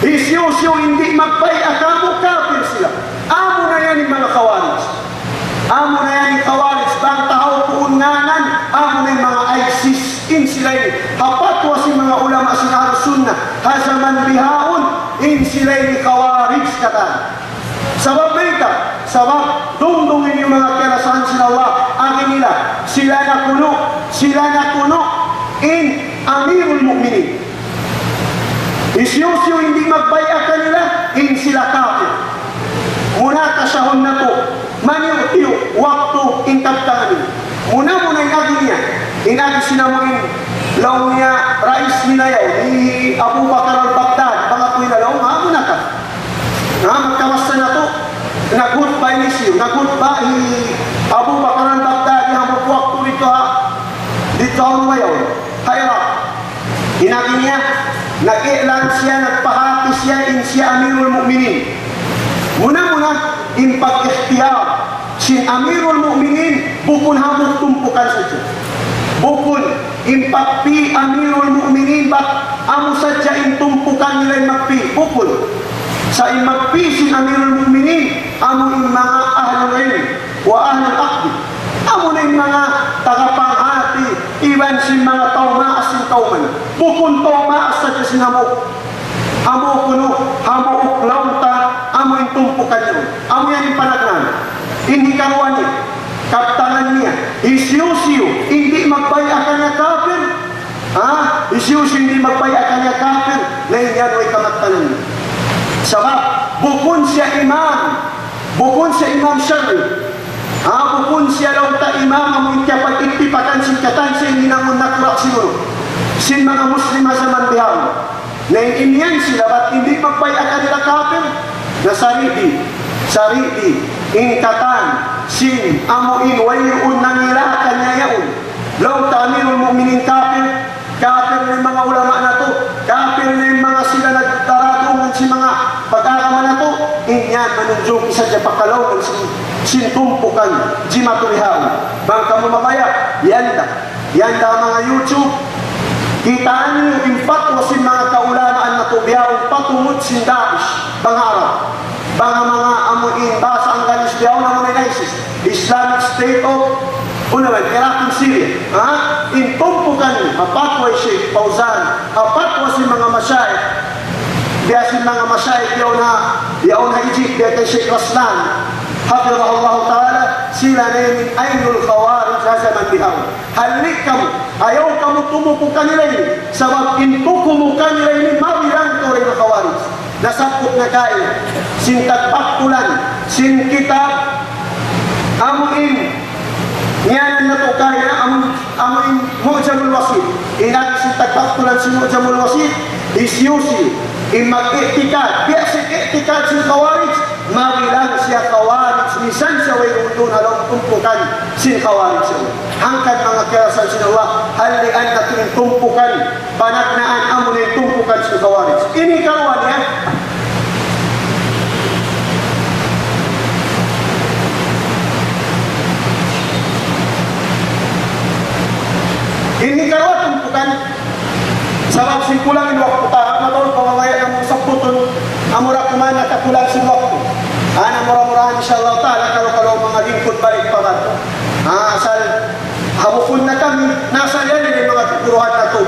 Isyusyo hindi magpaya, kamo kafir sila. Amo na yan yung mga kawaris. Amo na yan yung kawaris. Bang tahaw puunanan, amo na yung mga ISIS. In sila yun. Hapatwa si mga ulama sinahal sunnah. Hasaman bihaon, in sila yung kawaris katan. Sabab mereka, sabab dungdungin yung mga kerasahan sila Allah, angin nila, sila na kuno in amirul mu'minin. Isyusyo hindi magbaya kanila, in sila kafir. Muna kasahon na to, maniyo waktu ingkaptangan. Muna inagi niya, inagi sinamuin, law niya, rais minayaw, ni Abu Bakar al-Baghdad, pangakuin na law, muna ka. Magkawasan na to, nag-goodbye ni siyo, nag-goodbye Abu Bakar al-Baghdadi, hamog waktu dito umayaw, hayra. Inagi niya, nag-ilan siya, nagpahati siya, in siya amirul mu'minin. Muna, in pag-ikhtiyar, si amirul mu'minin, bukun hamog tumpukan sa siya. Bukun, in pagpi amirul mu'minin, amo sadya in tumpukan nila yung magpi, bukun. Sa imagpisin amirul mu'minin, amo yung mga ahlul ilm wa ahlul aqdi. Amo na yung mga tagapanghati, iwan si mga tawmaas yung tawman. Bukun tawmaas sa sinamok. amo uklaw ta, amo intumpukan yun. Amo yan yung panagnan. Inhikaruan niya, kaptangan niya, isyusiyo, hindi magbaya ka niya kafir. Isyusiyo, hindi magbaya ka niya kafir, na yan ay kamaktanan niya. Sabab, bukun siya imam syar'i. Bukun siya lang ta imam, amoy kaya pag-itipakan sin katan, sin hinangon nakrak siguro. Sin mga Muslim sa manbihaw. Na inyan sila, ba't hindi magbaya ka nila kafir? Na saridi, inkatan, sin, amuin, wayun, nangila, kanyayaun. Law tamirul mu'minin kafir ng mga ulama na to, kafir na yung mga sila nagtaratungan si mga pag-araman na to, inyan, manunjong isa dyan pakalaw, sintumpukan, jimaturihaon. Bang kamumabaya, yanda mga YouTube, kitaan niyo yung fatwa sin mga kaulamaan na to, biyaw, patungod sin Daesh, bangarap. Bang mga amuin, basa ang ganis biyaw na mga ISIS, Islamic State of Iraq and Syria. Intumpukan, apatwa Sheikh Fauzan, apatwa si mga masyayikh, biya si mga masyayikh yaw na Egypt, biya kay Sheikh Raslan, hafizahullah ta'ala, sila na yung aynul khawarij sa zaman bihaw. Halik kamu, ayaw kamu tumupo kanila yun, sabab intukumu kanila yun, mabilang to rin ang khawarij. Nasapot na kain, sin tagpaktulan, sin kitab, amuin, niyanan na to kaya, amuin Mu'jamul Wasit. Inagi sin tagpaktulan sin Mu'jamul Wasit, isyusi, mag-iktikad, biya sin iktikad sin khawarij, mabilang siya khawarij, misan siya way doon alam tumpukan sin khawarij siya. Hangkan mga kirasan sin Allah, halian na tumpukan, panagnaan amo na tumpukan sin khawarij. Ini karuan yan. Ini karuan tumpukan, sabab simpulan in waktu ta, matol pamamaya ng saputon, amura kumana kakulang sin waktu. Murah-murahan insyaAllah ta'ala kalau mga lingkod balik pa ba ito. Asal hamukun na kami, nasa yan yung mga tuturuhan na ito.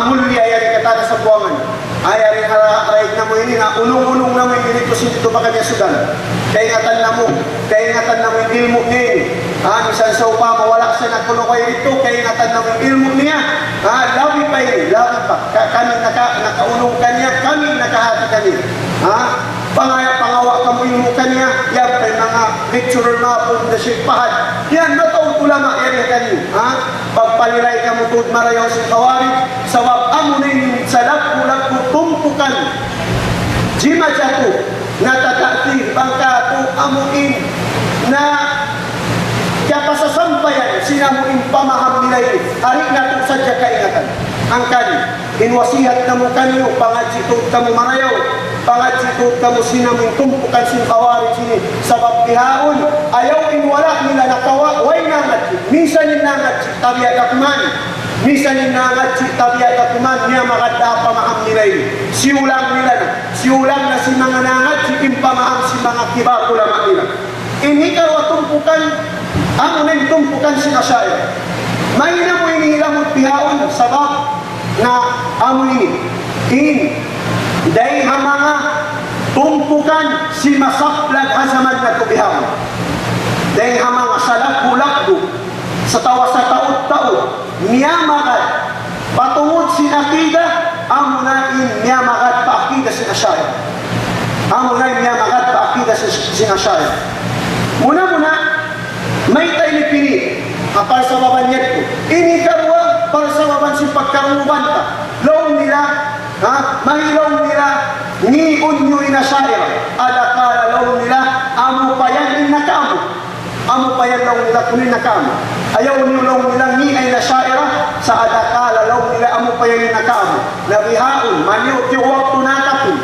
Muli ayari katana sa buwangan. Ayari haraig na mo ini na unong-unong na mo yung dito dito ba kanya sudan. Kaingatan na mo yung ilmu niya. Misan sa upama, wala siya nagkulo kayo ito, kaingatan na mo yung ilmu niya. Labi pa yun, labi pa. Kami nakaunong kanya, kami nakahati kanya. Pangawa ka mo ilmu kanya, yan pa mga lecturer na po na siya pahad. Yan, nataon ulama yan yung kanyo. Pagpalilay ka mo tuod marayaw sa kawarin, sabab amunin sa lagpulag ko tumpukan. Jima jato, natatatir, bangka to amuin na kaya pasasampayan, sinamuin pamaham nila yun. Hari na ito sadya kaingatan. Ang kani, inwasihat na mo kanyo, pangadsitod ka mo marayaw, pangadsitod ka mo sinamuin tumpukan sin kawarin sini. Sabab pihaon, ayaw inwala nila nakawa, way nangat. Minsan yung nangat, tabiya kakuman. Minsan yung nangat, tabiya kakuman, niya makada pamaham nila yun. Siulang nila na. Siulang na si mga nangat, sikim pamaham si mga kibar ulama nila. Inhikaw at tumpukan, ang unang tumpukan si Asy'ariyah. May na mo inihilamot pihaon, sabab na amunin. Dahil mga tumpukan si masaplag hasaman na tubihaon. Dahil mga salak-bulakbo sa tawa sa taot-taot, miyamakat, patungod si akida, amunain miyamakat pa akida si Asy'ariyah. Amunain miyamakat pa akida si Asy'ariyah. Muna-muna, may tayo pinili para sa babanyat ko. Ini karwa para sa baban si pagkaruban ka. Law nila, mahilaw nila, ni unyo Asy'ariyah. Alakala law nila, amo pa yan inakamo. Amo pa yan law nila kunin nakamo. Ayaw niyo law nila ni ay Asy'ariyah, sa alakala law nila, amo pa yan inakamo. Nabihaon, manyo, tiwag tunakapin.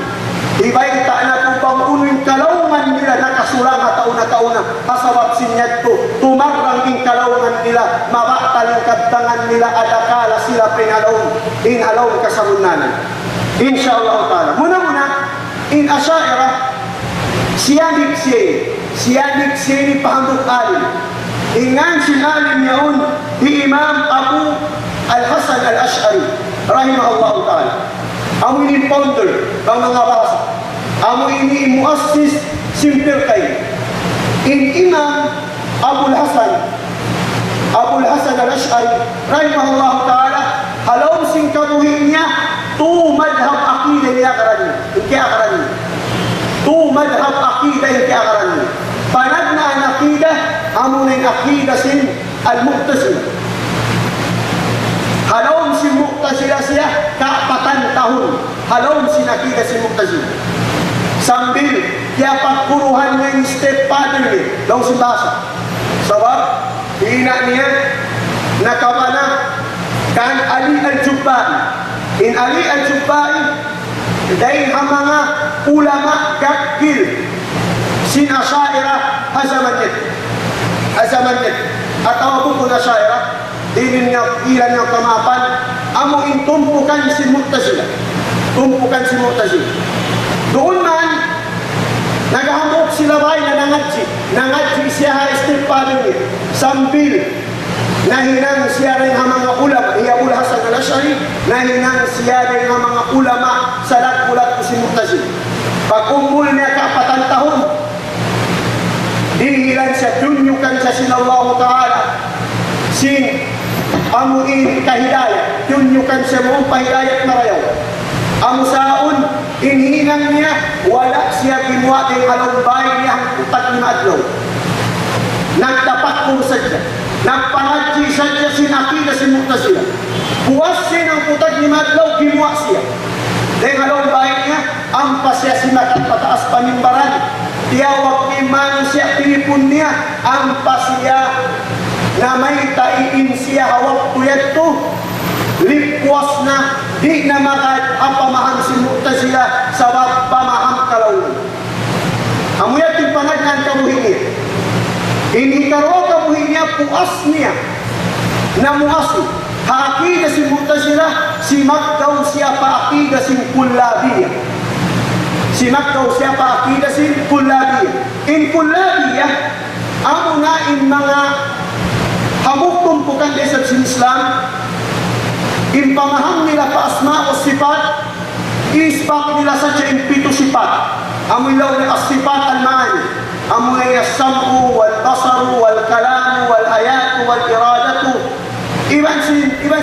Ibay ta na itong pangunoy kalawman nila nakasulang na tauna kasabab sinyad to tumarang king kalawman nila mabaktaling kadtangan nila adakala sila inalaw kasamunanan insyaAllah ta'ala. Muna in Asy'ariyah siyanik siya ni pahandok alim ingan sinalim yaon di Imam Abu Al-Hasan Al-Asy'ari rahimahullah ta'ala. Ang winning founder ng mga basa. Amo ini muassis simpir kay. In Imam Abul Hasan al-Ash'ari rahimahullah ta'ala halaw sing kabuhin niya tu madhab aqidah niya karani. Inki akarani. Tu madhab aqidah inki akarani. Panad na ang aqidah amo ng aqidah sin al-Mu'tazila. Halaw si Mu'tazila siya kapatan tahun. Halaw si aqidah si Mu'tazila. Sambil kaya pagpuruhan niya yung stepfather niya daw si Basa. Sabab, hina niya nakabana kan Ali al-Jubba'i. In Ali al-Jubba'i, dahil ang mga ulama gagil sin Asyairah hazaman nit. At tawag ko na Asyairah, ilan niya kamapan, amo intumpukan si Mu'tazila. Doon man, naghahamok sila bay na nangadji siya ha istipado niya. Sambil, nahinang siya rin ang mga ulama, Abul Hasan al-Ash'ari, nahinang siya rin ang mga ulama sa lat-ulat ko si Mu'tazila. Pag-umul niya kapatan tahon, dihilan siya, dunyukan siya sin Allah Ta'ala, sin amuin kahidayat, dunyukan siya mong pahidayat marayaw. Ang saon, inhinang niya, wala siya ginuwa ng alumbay niya ang utak ni Maadlaw. Nagtapat ko sa siya. Nagpangadji sa siya sinakita si Mu'tazila. Buwas siya ng utak ni Maadlaw, ginuwa siya. Dahil alumbay niya, ang pasya si nakapataas panimbaran. Tiyawag ni man siya, pinipun niya, ang pasya na may taiin siya, hawak tuyat to. Lipwas na, di na makapamahang si Mu'tazila sa pamahang kalaunan. Amuyat yung panagnan kabuhin niya. Inikaro kabuhin niya, puas niya na muasi. Haakida si Mu'tazila, si Magdaw siya paakida si Kullabiyah. In Kullabiyah, amo na in mga hamuktumpukan desat sin Islam, in pamahang nila pa asma o sifat, ispak nila sa siya in pito sifat. Amoy law ni as-sifat al-ma'ani. Amoy as-sam'u, wal-basaru, wal-kalamu, wal-ayatu, wal-iradatu. Iban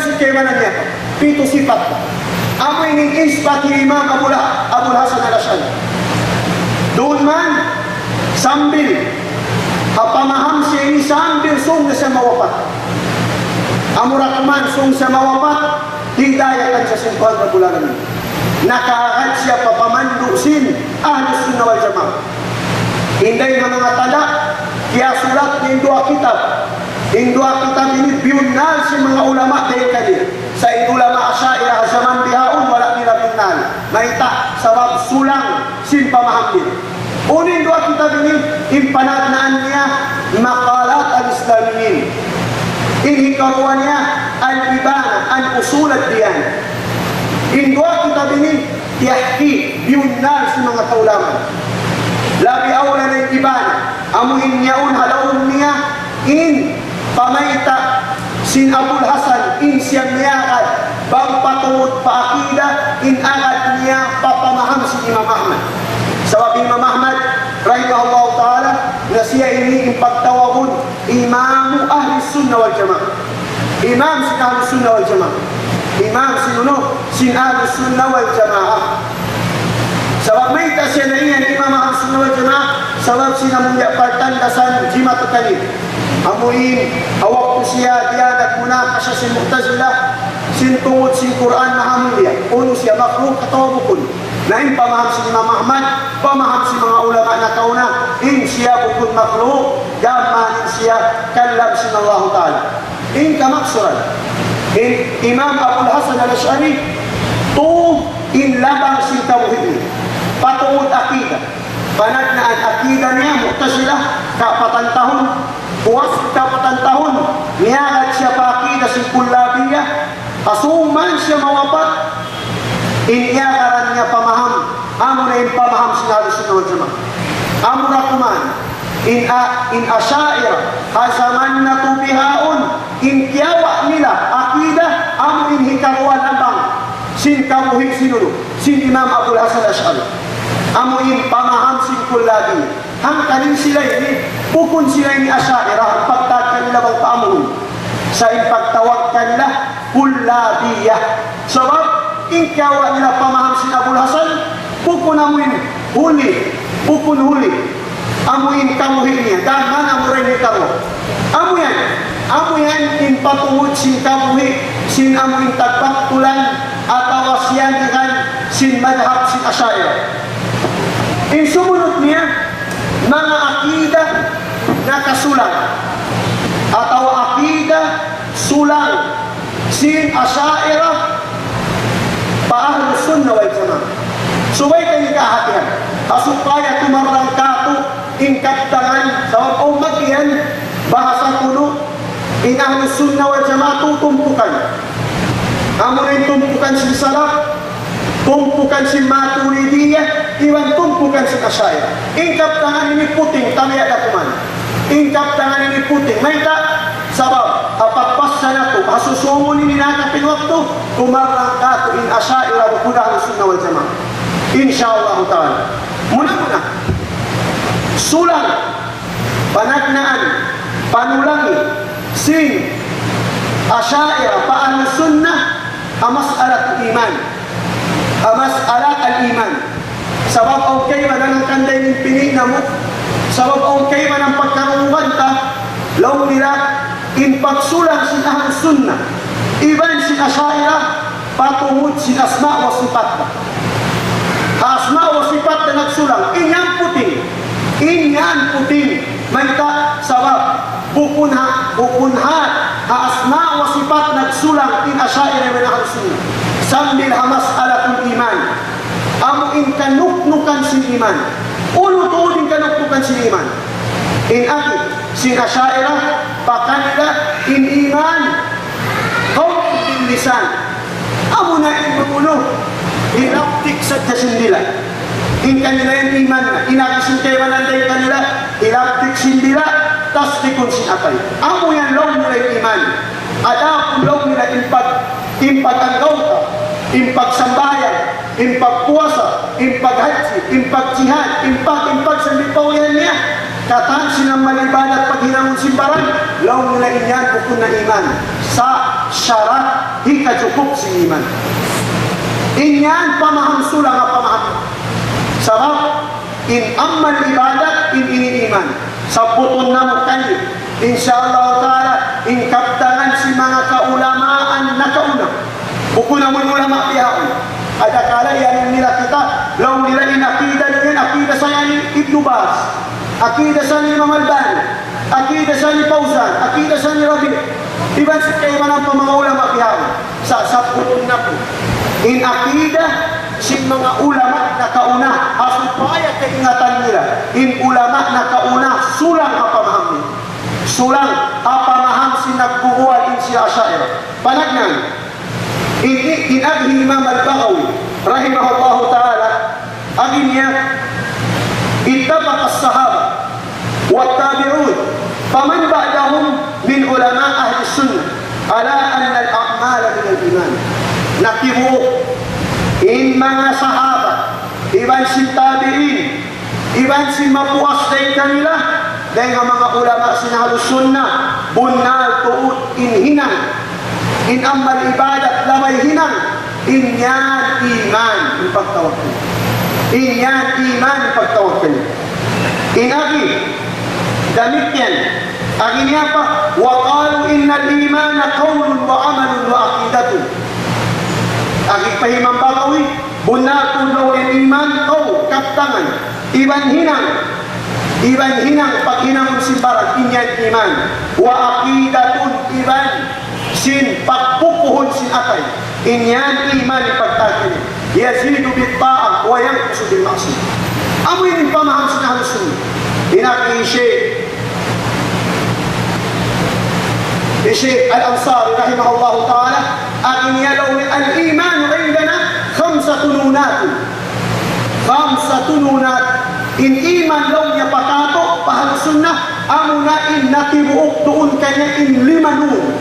si kaimanan niya. Pito sifat. Amoy ni ispak ni Imam Abul Hasan al-Ash'ari. Doon man, sambil, pamahang siya ni sambil sung na siya mawapat. Amurakman sung sa mawapat, hidayatan sa simpuan na bulanan. Nakaagad siya papamandusin Ahlus Sunnah wal Jamaah. Hinday na mga tala, kaya sulat ng dua kitab. Yung dua kitab ini biyunnal si mga ulama dahil kanil. Sa ulama Asyairah zaman bihaon, wala nila biyunnal. Maita, sabab sulang sin pamaham nila. Unin dua kitab ini, impanadnaan niya maqalat al-Islamiyin. Inhikaruan niya al-ibana, al-usul al-diyan. In dua kitab ini, tiyahki, biyunnal sa mga kaulaman. Labi awla ng ibana, amuhin niyaun halawin niya, in pamayta, sin Abul Hasan, in siyang niyakad, bangpatungod paakida, in agad niya papamaham si Imam Ahmad. Sabab Imam Ahmad, rahimahullah ta'ala, na siya ini pagtawagod Imamu Ahli Sunnah wal Jamaah. Imam sin Ahli Sunnah wal Jamaah. Imam sinuno sin Ahli Sunnah wal Jamaah. Sabab may tasya na iyan Imam Ahli Sunnah wal Jamaah, sabab sinamulya partandasan jimat kanil. Amuin, awak ko siya diyan at muna kasya si Mu'tazila, sin tungod si Quran na hamulya. Uno siya makhluk katawabukun. Nain pamaham si Imam Ahmad, pamaham si mga ulama na kauna, in siya bukod makhluk, gamanin siya kalam sin Allah Ta'ala. In kamaksuran, in Imam Abul Hasan al-Ash'ari, to in labang si tawhid, patungod akida. Panad na ang akida niya, Mu'tazila, kapatan tahon, buwas kapatan tahon, niyagat siya pa akida si Kullabiyah, asuman siya mawapat, inyakaran niya pamaham, amo na yung pamaham sinali sunod sa mga. Amo na kuman, in Asyairah, hasaman na tubihaon, in kiyawa nila, akida, amo in hikaruan abang, sin kamuhig sinulo. sin Imam Abul Hasan Ash'ari. Amuin pamaham sin kullabi. Hang kanin sila ini, bukun sila ini Asy'ariyah, ang pagtawag kanila bang paamuin. Sa impagtawag kanila, kullabiyah. Sebab, ingkawa nila pamaham sin Abul Hasan, bukun amuin huli, bukun huli. Amuin kamuhin niya, dan mana amurin ni kamu. Amuyan in patungod sin kamuhi, sin amuin tagpaktulan, atau siyan ikan sin madhab sin Asy'ariyah. In sumunod niya, mga akidah na kasulang atau akidah sulang sin Asy'ariyah pa Ahlus Sunnah wal Jamaah. Subay kayo kahatihan asupaya tumarang kato ingkaptangan sa umat yan bahasa kuno in Ahlus Sunnah wal Jamaah tutumpukan amo rin tumpukan si Salaf, tumpukan si Maturidiyah, iwan tumpukan si Asy'ariyah. Ingkap tangan ini puting, kami ada kuman. Ingkap tangan ini puting. Mereka sabab, apagpasya na ito, asusungon ini nakapin waktu, kumarang kato in Asy'ariyah wa kuda Ahlus Sunnah wal Jamaah. Insyaallah ta'ala. Muna-muna, sulang, panagnaan, panulangi, sin Asy'ariyah pa Ahlus Sunnah, mas'alat iman. Mas'alat al-iman. Sabab okay man ang kanday ng pinina mo. Sabab okay man ang pagkarungan ka. Law nila, in pagsulang sin Ahlus Sunnah. Iban sin Asy'ariyah, patungod sin asma' wa sifat. Asma' wa sifat na nagsulang. Inyan puting. Mayta sabab, bukunhat, asma' wa sifat nagsulang in Asy'ariyah wa Ahlus Sunnah. Sambil mas'alatul iman. Amo in kanuknukan sin iman. Ulo-ulo in kanuknukan sin iman. In aki, sin Asy'ariyah, pakanila in iman. Qawl bil lisan. Amo na in magulo. Ilaptik sa sindila. In kanila yung iman na. Inakisin kayo mananday kanila. Ilaptik sindila. Tasdikun sin atay. Amo yan law nila yung iman. Ada kung law nila impaganggaw ka. Impagsambayan. Impagpuasa. Impaghaji. Impagjihad. Impag sa lipawayan niya. Kataan silang maliban at paghinangon simbaran. Law nila inyan bukun na iman. Sa syarat hikajukup si iman. Inyan pamaham sulang ang pamaham. Sabab, in amman ibadat, in ini iman. Sa buton na mo kayo. Insyaallah ta'ala, in kaptangan si mga kaulamaan na kauna. Bukun na mo ulama piyaon. Adakala yan nila kita. Law nila in akida nila, akida sa yan Ibn Baz. Akida sa ni Imam Albani. Akida sa ni Fauzan. Akida sa ni Rabi. Iban sa kayo man ang mga ulama piyaon. Sa buton na po. In akida, sin mga ulama na kauna, asupaya kaingatan nila. In ulama na kauna, sulang apamaham nila. Sulang apamaham sin nagbubual in si Asy'ariyah. Panagnan, in aghi Imam Al-Baghawi, rahimahullahu ta'ala, agin niya, ittabaq as-sahaba, wat-tabi'un, faman ba'dahum min ulama ahli sunnah, ala anna al-a'mala min al-iman. Nakibuo in mga sahaba, iban si tabi'in, iban si mapuas day kanila, dahil nga mga ulama Ahlus Sunnah, bunal tuot in hinang, in amal ibadat lamay hinang, inyan iman yung pagtawag ko. Inyan iman yung pagtawag ko. Inagi, damit yan. Agi niya pa, وَقَالُوا إِنَّ الْإِيمَانَ قَوْلٌ وَعَمَلٌ وَعَقِيدَةٌ. Agik pahimang Baghawi, bunatun daw ang iman, kaptangan, iban hinang, paghinang simbaran, inyan iman, wa aqidatun iban, sin pagpupuhon sin atay, inyan iman ipagtakin, yazidu bitta'ah, wa yankusu bil ma'siyah. Amo yun yung pamaham sin Ahlus Sunnah. Inaki Syekh Al-Ansari rahimahullahu ta'ala, akin yalaw ni al-iman indana khamsatu nunat. In iman law niya patato pahal sunnah amo na in natibuok doon kanya in 5 nun.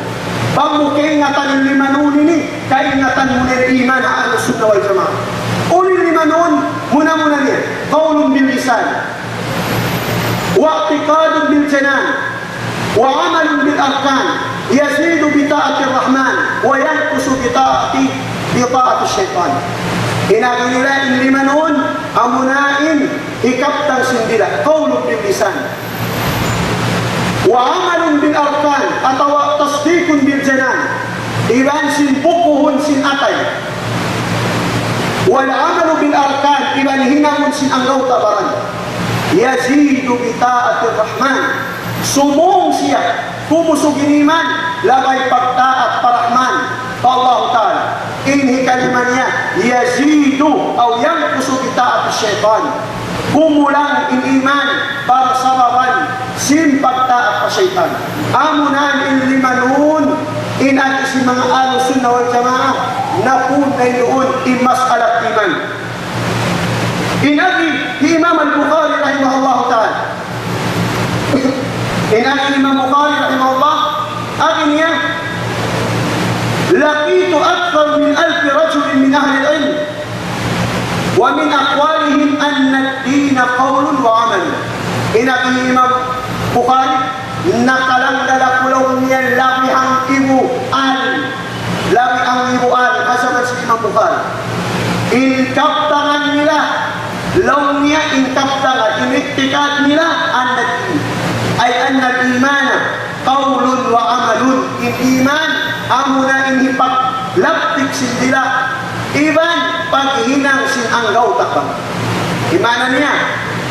Pag mo kaingatan in 5 nun ini, kaingatan mo ng iman Ahlus Sunnah wal Jamaah. lima noon, muna-muna niya, qawlun bil lisan, wa i'tiqadun bil janan, wa amalun bil arkan, yazidu bi ta'ati ar-Rahman, wa yanqusu bi ta'ati syaitan. Inabi nila in lima noon, amunain, ikaptang sindila, qawlun bil lisan, wa amalun bil arkan, atawa tasdikun bil janan, iban sin bukuhun sin atay, wal amalu bil arkan, iban hinamun sin anggaw tabaran, yazidu bi ta'ati ar-Rahman, sumong siya, kumusugin iman, labay pagtaat parahman, pa Allah Ta'ala. Inhi kalima niya, yazidu, o yanqusu bi ta'ati syaitan, kumulang in iman, para sababan, sin pagtaat pa syaitan. Amunan in limanun, inati si mga Ahlussunnah wal Jamaah, na punay noon, imas'alat iman. Inati Imam al-Bukhari rahimahullah ta'ala, inati Imam Bukhari rahimahullah, akin niya, laqitu akthar min 1,000 rajul min ahli al-ilm, wa min aqwalihim anna ad-din qawlun wa amal. Inati Imam Bukhari, nakalanggala kulaw niya labi ang ibu al, kasabat si Imam Bukhari. Inkaptangan nila, law niya inkaptangan, iniktikad nila, ay anna imana qawlun wa amalun. In iman, amuna inipaglaptik sindila, iban paghinang sinanggaw takang. Imanan niya,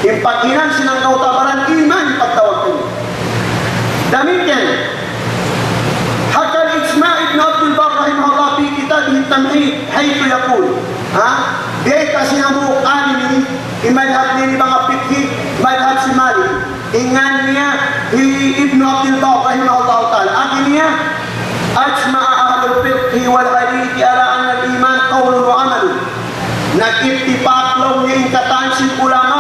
yung paghinang sinanggaw tabaran, iman pagtawag ko. Damitan, hakal Ijma' Ibn Abdul Barr rahimahullah fi kitabih at-Tamhid, haythu yaqul, biyay kasi namu alimi, imadhab ni mga fikhi, madhab si Malik, ingan niya, Ibn Abdul Barr rahimahullah ta'ala, akin niya, ajma'a ahlul fikhi wal hadith ala anna al-iman qawlun wa amalun. Nag-ittipak lang niya yung katansin ulama,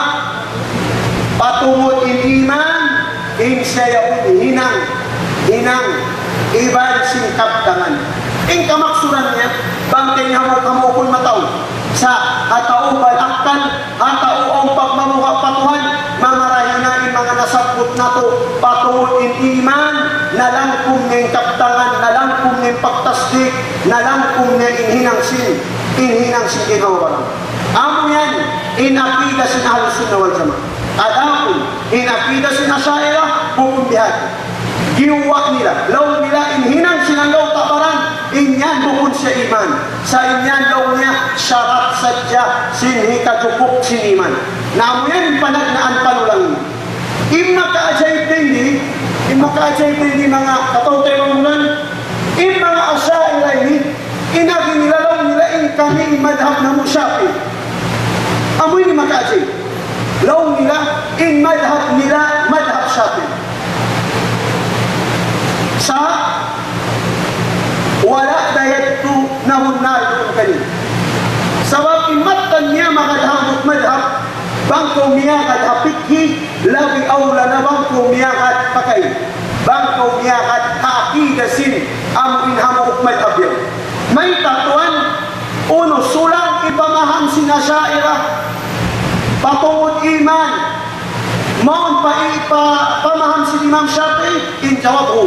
patungod in iman, in siya hinang, iban singkaptangan. In kamaksuran niya, bangkay niya mo kamukul mataw, sa hatao balaktan, hatao ang pagmamuha patuhan, mamarahin in mga nasabot na to, patungod in iman, nalangkum niya yung kaptangan, nalangkum niya yung pagtasdik, nalangkum niya inhinang sin ginawa. Amo yan, inakida sin Ahlussunnah wal Jamaah. Adapun, inakida sin Asy'ariyah, bukumbihan. Giwa nila, law nila inhinang sinanggaw tabaran, inyan bukod sa iman. Sa inyan law niya, syarat sadya, sinhi kajupok sin iman. Namo yan, panagnaan panulang niya. Imma kaajay hindi mga katawtay mamunan, mga Asy'ariyah ini, inagi nila law nila in kami madhab na musyafi. Amoy ni makaajay. Law nila, in madhab nila, madhab syafi. Sa wala dayat tu nahunnal itong kanina. Sabab imatan niya makadhamot madhab, bangko miyakad hapikhi, labi awla na bangko miyakad pakay. Bangko miyakad haakidasin, amuin hamuk madhab yan. May tatuan, uno, sulang ipamahan si Asy'ariyah, patungod iman, maun pa ipamahan si Imam Syafi'i, injawab ho.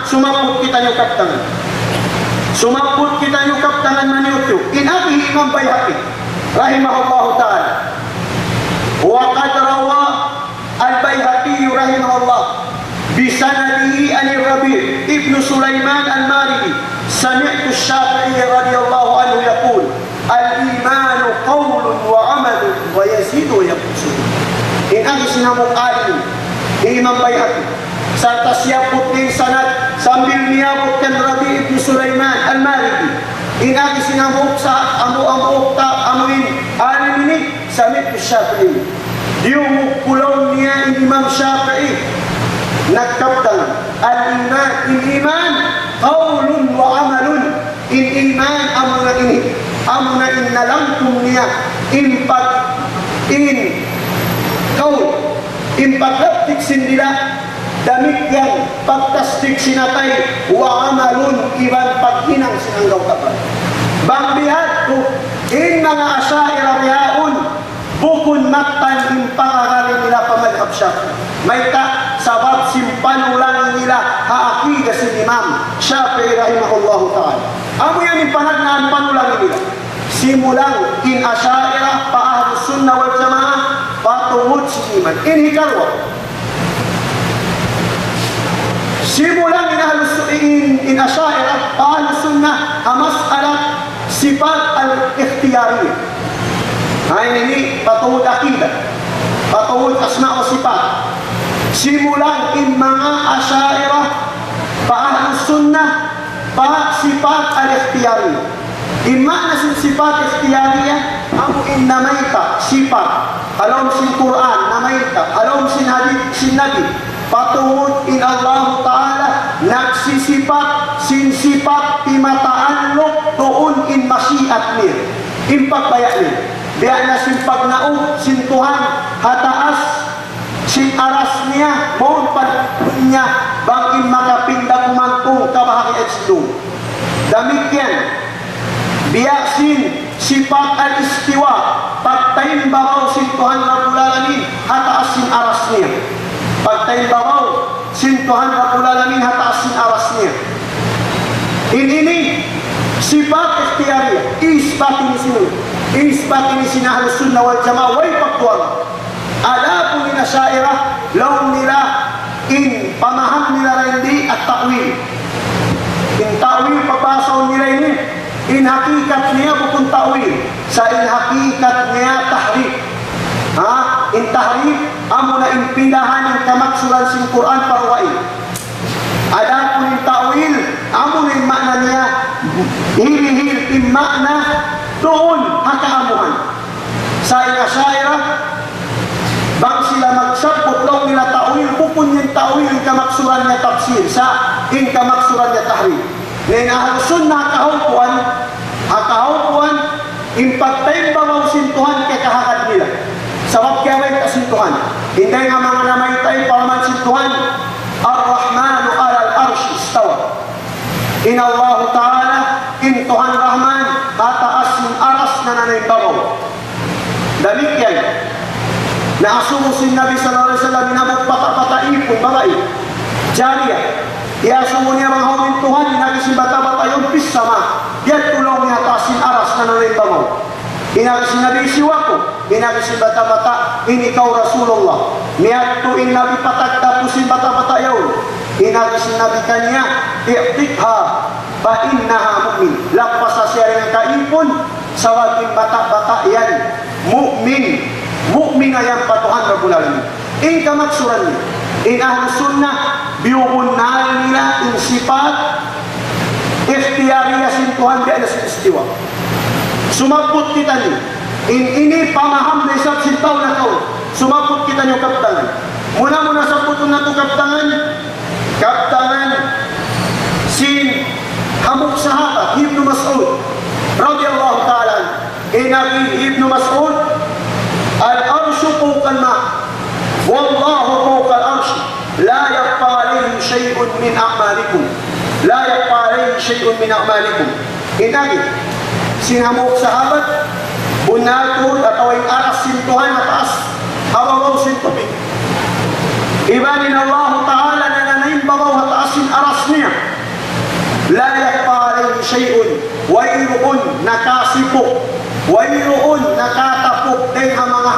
Sumapot kita yung kaptangan. Sumapot kita yung kaptangan maniutyo. Inabihi Imam Bayhaqi, rahimahullahu ta'ala. Wa qad rawa al-Bayhaqi rahimahullah bisanadihi an-Rabi' ibn Sulaiman al-Maliki, sami'tu Syafi'i radhiyallahu anhu yaqul, al-imanu qawlun wa amalun wa yazidu wa yanqusu. Inabi sinamong alim ni Imam Bayhaqi, sarta siyapot ng sanad, sambil niyabot kan Rabi' ibn Sulaiman al-Maliki. Inabi sinamong sa amuin alim ini, sami'tu Syafi'i. Yung kulaw niya Imam Syafi'i, nagkaptan, al-iman, qawlun wa amalun. In iman, amuna in nalangkum niya, in paglaptik sindila, damit yan, pagtastik sinatay, wa amalun, iban paghinang sinanggaw kapal. Bang bihat ko, In mga asyaira riyaun, bukun maktan in pangagali nila pamadhab Syafi'i. May ta sabab simpanulang nila haakida si Imam Syafi'i rahimahullah ta'ala. Amo yan yung panagnaan panulang nila. Simulang in asyaira pa ahlus sunnah wal jamaah patungod si iman. In hikarwa. Simulang in asyaira pa ahlus sunnah mas'alat sifat al-ikhtiyariyah. Ini patungod akidah, patungod asma o sifat. Simulan in mga asyairah pa ahlus sunnah pa sifat al-ikhtiyariyah. In makna sin sifat ikhtiyariyah, amo in namayta sifat alom sin Quran namayta alom sin hadith sin Nabi patungod in Allah Ta'ala nagsisifat sin sifat timataalok doon in masyiat niya in pagbayak niya. Biya na sin pagnaog, sin Tuhan, hataas, sin aras niya, mohon pa niya, bangin makapinda kumantong kabahagi at silong. Damit yan, biya sin sifat al-istiwa, pagtayin babaw sin Tuhan Rabbul Alamin, hataas sin aras niya. Pagtayin babaw sin Tuhan Rabbul Alamin, hataas sin aras niya. Ini sifat ikhtiyariyah, isbat ini sinu. Isbat ini sina ahlus sunnah wal jamaah way pagtuwag. Ala po ni nasyairah law nila in pamaham nila hindi at ta'wil. In ta'wil papasaw nila ini in hakikat niya bukun ta'wil. Sa in hakikat niya tahrif. In tahrif amo na in pindahan ng kamaksulan sin Quran parwain. Ada po in ta'wil amo na in makna niya hilihil in makna doon hakaamuhan. Sa asyairah bang sila magsabot daw nila ta'wil, bukun yung ta'wil yung kamaksuran niya tafsir sa in kamaksuran niya tahrif. Ngayon ahlus sunnah hakahawpuan in pagtayong babaw sintuhan kay kahakad nila. Sabab kaya may kasintuhan. Hindi nga mga namaytay paman sintuhan. Ar-Rahmanu alal arsh istawa. In Allah Ta'ala in Tuhan Rahman hataas yung aras na nanaybabaw. Damit yan. Naasumo si Nabi sallallahu alaihi wasallam minabot pata-pataipon babae. Jariyah. Iasumo niya mga huming Tuhan inagi si bata-bata yung pisama. Yan tulong niya hataas yung aras na nanaybabaw. Inagi si Nabi siwako. Inagi si bata-bata in ikaw Rasulullah. Niyagtuin Nabi patagtapos si bata-bata yun. Inagi si Nabi kanya i'tikha fa innaha mu'min. Lapas sa siya rin kaipon sa waging bata-bata yan. Mu'min na yan patuhan Rabbul Alamin. In kamaksuran niya. In ahlus sunnah biugunan nila in sifat ikhtiyariyah sin Tuhan di alas istiwa. Sumabot kita niyo. In ini pamaham na isang sintaw na taon. Sumabot kita niyo kaptangan. Muna sa puto na ito kaptangan sin hamuk sahabat Ibn Mas'ud radiyallahu ta'ala. Inagi Ibn Mas'ud al-arshu fawqa al-ma' wallahu fawqa al-arsh la yakfa alayhi shay'un min a'malikum la yakfa alayhi shay'un min a'malikum. Inagi sinamuk sahabat bunatod at awing aras sintuhan mataas hawawaw sintubig. Ibanin Allah Ta'ala na nanayin babaw hataas sin aras niya. La yakfa alayhi shay'un wairoon nakasipok wairoon nakatapok dahil mga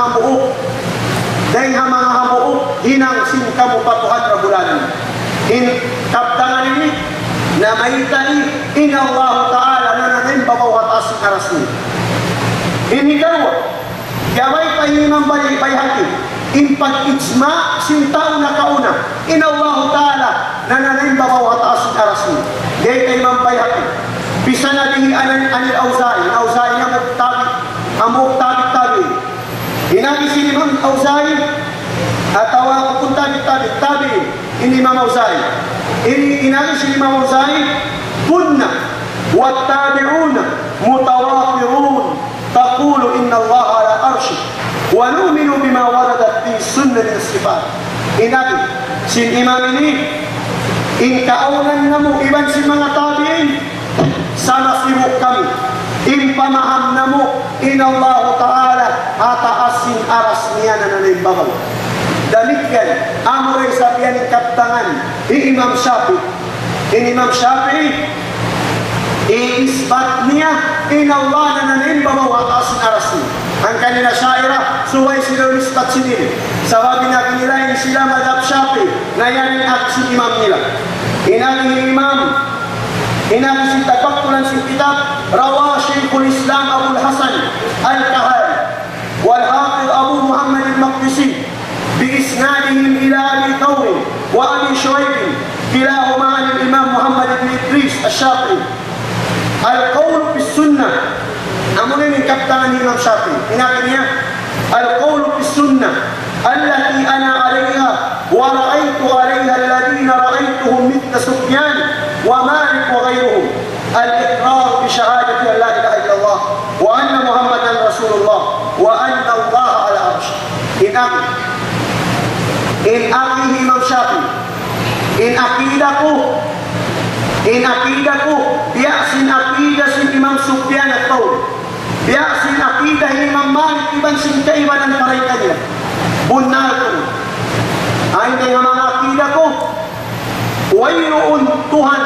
hamuok hinang sin kamupatuhan Rabbul Alamin. In kaptangan ini na maitani in Allah Ta'ala na nanayin babaw hataas sin aras niya. Ini karwa, gaway pahimang bayhati, in pag-ijma, sintaw na kauna, in Allah Ta'ala, nananayin babaw hataas sin aras niya. Gaya kay imam bayhati. Bisa na dihi anil Awza'i, Awza'i na muktabi. Inagi si Imam Awza'i, atawa kung tabi, in Imam Awza'i. Inagi si Imam Awza'i, kunna, wattabi'una, mutawafirun, taqulu inna Allah ala arshi wa nu'minu bima waradat fi sunnah min as-sifat. Inagi sin imam ini in kaunan namo iban si mga tabi'in sama sibuk kami impamaham na mo, inallahu ta'ala, ataasin aras niya na nanaybabaw. Damitkan, amoy sabihan ng kaptangan, Imam Shafi'i. Imam Shafi'i, iisbat niya, inallah na nanaybabaw, ataasin aras niya. Ang kanila syaira, suway sila umisbat sinili. Sababi na kinilayin sila madhab Shafi'i, na yan ang aksi imam nila. Inaging imam, inaging tagaktulan sa kitab, rawa Shaykhul Islam Abu Hasan Al-Kahari, wal-Hafidh Abu Muhammad Al-Maqdisi, bi-isnadihim ila Abi Thawr wa Abi Shuaib, kilahuma an al-Imam Muhammad ibn Idris Al-Shafi'i. Al-qawlu bis-sunnah, amunin yung kaptangan ni Imam Shafi'i. Inaging niya, al-qawlu bis-sunnah, التي أنا عليها ورأيت عليها الذين رأيتهم مثل سفيان ومالك وغيرهم الإقرار بشهادة أن لا إله إلا الله وأن محمدا رسول الله وأن الله على عرشه. إن أخيه إمام شافعي إن عقيدته بيأسن عقيدة إمام سفيان الثوري بيأسن عقيدة إمام مالك بن سنتين ولن فريقين bunal ko. Ay nga mga akida ko, wayroon Tuhan,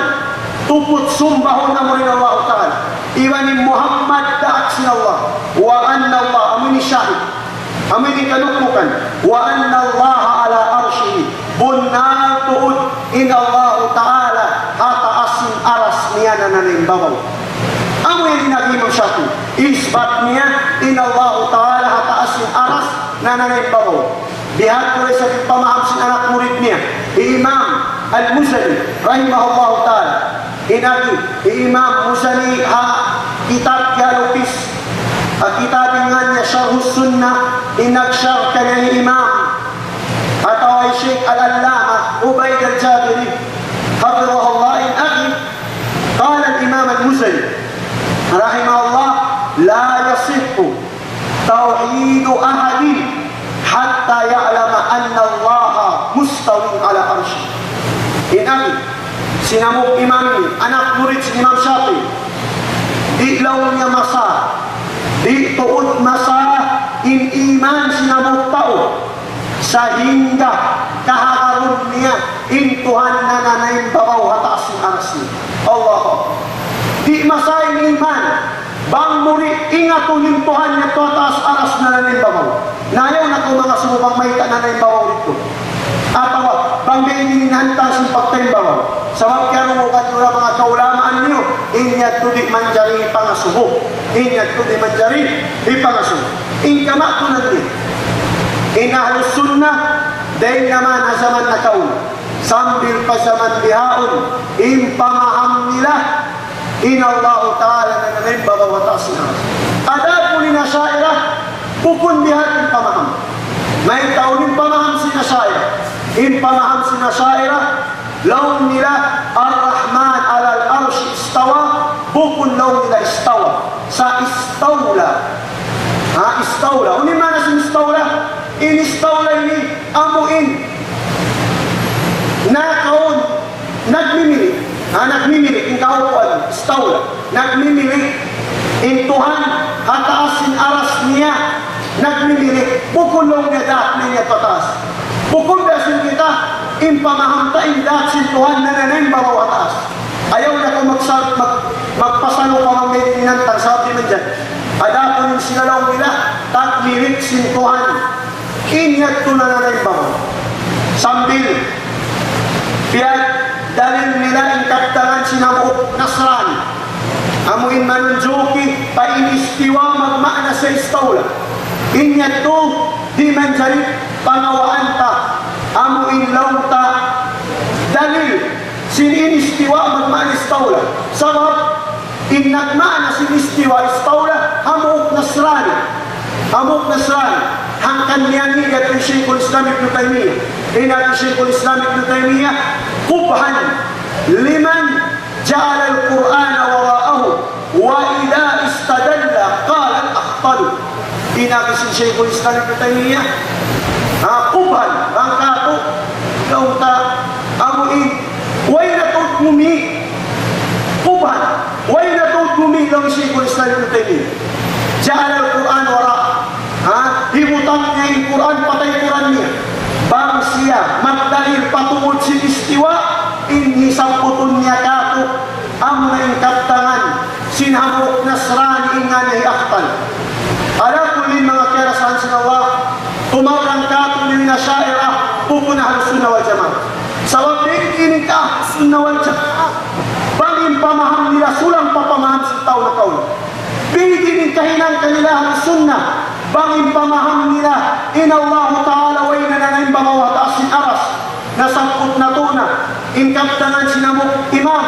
tupot sumbahon na mo rin Allah Ta'ala. Iwanin Muhammad da'ak sin Allah, wa anna Allah, amin syahid, amin kanukukan, wa anna Allah ala arshihi, bunal tuod, in Allah Ta'ala, hataasin aras niya na nanimbabaw. Amin naging Shafi'i, isbat niya, in Allah Ta'ala, hataasin aras na nanaybabaw. Bihag ko rin sa pamaham sin anak murid niya, Imam Al-Muzani, rahimahullah ta'ala. Inagi, Imam Muzani, kitab Galupis, kitab nga niya, Syarhus Sunnah, inagsyar ka niya ni Imam, ataw ay Sheikh Al-Allama, Ubayd Al-Jabiri, hafidhahullah, inagi, qala al-Imam Al-Muzani, rahimahullah, la yasihhu توحيد أحد حتى يعلم أن الله مستوٍ على عرشه. Inami, sinamog imam ni, anak murid si Imam Shafi'i, di law niya masa, di tuod masa, in iman sinamog tao, sa hingga kahakaroon niya, in Tuhan na nanayang babaw hataas ng aras niya. Allah. Di masa in iman, bang muri, ingato yung Tuhan niya to taas aras na nanimbabaw. Nayaw na kung mga sumubang mahita na nanimbabaw dito. Atawa, bang may inihinantas yung pagtimbabaw. Sabab kaya nung ukat nyo mga kaulamaan niyo, inyat to di manjari ipangasubo. Inyat to di manjari ipangasubo. Inkama to na din. Inahlus sunnah, dahil naman na zaman na kaul. Sambil pa zaman bihaon, impamaham nila, inallahu ta'ala na nanimbabaw wa ta'asina. Ada po ni nasyairah, bukun bihat in pamaham. May taon in pamaham si nasyairah. In pamaham si nasyairah, laun nila ar-Rahman alal arsh istawa, bukun laun nila istawa. Sa istawla. Istawla. Unin man na si istawla? In istawla ini amuin. Nakaon, nagmimili. Nagmimili, in kaupuan, istawla. Nagmimili, in Tuhan, hataasin aras niya. Nagmimili, bukulong niya dapat niya pataas. Bukul dasin kita, in pamahamtain dapat si Tuhan na nanay babaw ataas. Ayaw na kung magpasalo pa mga medinantar, sabi man dyan. Adapon yung sinalaw nila, tagmilit si Tuhan. Inyat to na nanay babaw. Sambil, biyag, dalil nila ang kaptangan sinabuot Nasrani. Amuin manunjuki, painistiwa magmaana sa istawla. Inyat to, di manjarit, pangawaan ta. Amuin lauta, dalil, sininistiwa magmaana istawla. Sabab, inagmaana sinistiwa istawla, amuot Nasrani. Amuot Nasrani. Hangkan niya niya at Shaykhul Islam Ibn Taymiyyah. Inat Shaykhul Islam Ibn Taymiyyah, قبحا لمن جعل القرآن وراءه وإذا استدل قال الأخطل. Inagis si Shaykhul Islam Ibn Taymiyyah, قبحا bangkato daw ta amuin way na tut mumi قبحا way na tut mumi bilang Sheikhul Islam Ibn Taymiyyah. Ja'ala al-Quran wara. Himutang niya yung Quran, patay Quran niya. Bang siya magdalil patungod si istiwa, inni samputun niya kato, ang naingkaptangan, sinhamok nasrani ingan ay aktal. Alam ko rin mga kerasahan sa Allah, tumarang kato ni Nasyaira, pupunahal sunna wal jamaah. Sa wabing ining ka, sunna wal jamaah, bangin pamaham nila, sulang papamaham sa tao na kaul. Biginin kahinang kanila ang sunna, bangin pamaham nila, inallahu ta'ala way na nanayin bamawa taasin aras, nasangkot na tuna, ingkaptanan sinamok imam,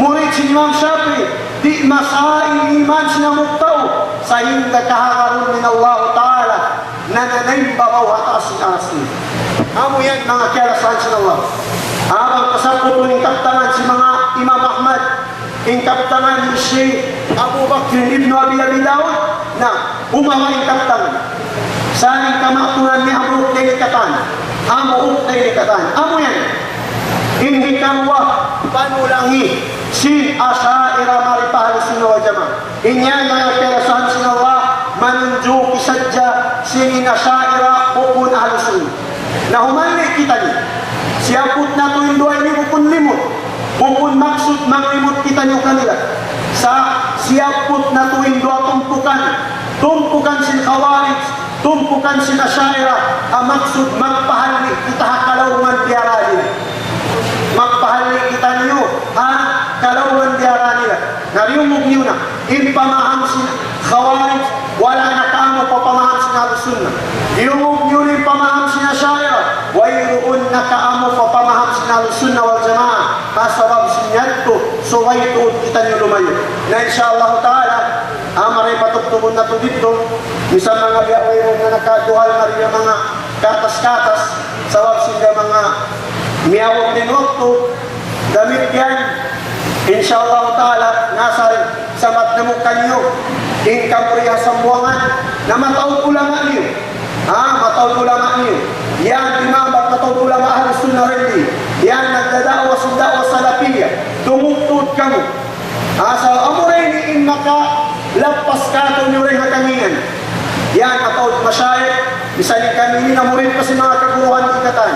murid si Imam Shafi, di masain iman sinamok tao, sa hinda kahakarun min Allah ta'ala, na nanayin bamawa taasin aras niya. Amo yan mga kerasahan sa Allah. Habang kasangkot mo ingkaptanan si mga Imam Ahmad, ingkaptangan ni Sheikh Abu Bakr ibn Abi Dawud na umawa ingkaptangan. Saling kamatunan ni Abu Delikatan, Amu Delikatan. Amo yan. Hindi kamwa panulangi si Asyaira maripahal sunna wal jamaah. Inyan mga kerasahan sa Allah, manunjuk isadya si Asyaira bukun ahlusun. Na humalik kita niya. Siyapot na to yung duay ni bukun limot. Bukun maksud manglimot kita niyo kanila. Sa siyapot na tuwing doa tumpukan sin Khawarij, tumpukan sin Asyaira, ang maksud magpahali kita kalauman diara nila. Magpahali kita niyo, kalauman diara nila. Nariumog niyo na, impamaham sin Khawarij, wala na kamo papamaham sin Al-Sunnah. Iumog niyo na impamaham sin Asyaira, wayroon na kaamo papamaham sin Al-Sunnah wal Jamaah. Kasabab sinyanto, so may tuod kita niyo lumayo. Na insyaAllah ta'ala, maray patugtubon na to dito, isang mga biyaway na nakaduhal na rin mga katas-katas, sabab sila mga miyawag din wakto, damit yan, insyaAllah ta'ala, nasa samat na mo kanyo, ingkamuriya sa buwangan, na mataw ko lang niyo. Mataw ko lang niyo. Yan, imambat mataw ko lang ahal sunnah rin. Yan, nagdadawa sundawa sa lapiya. Tumutut ka mo. Sa amuray ni in makalagpas ka ito niyo rin hakamingan. Yan, mataw masyayat. Misalin kami, namurin pa si mga kaguruhan ikatan.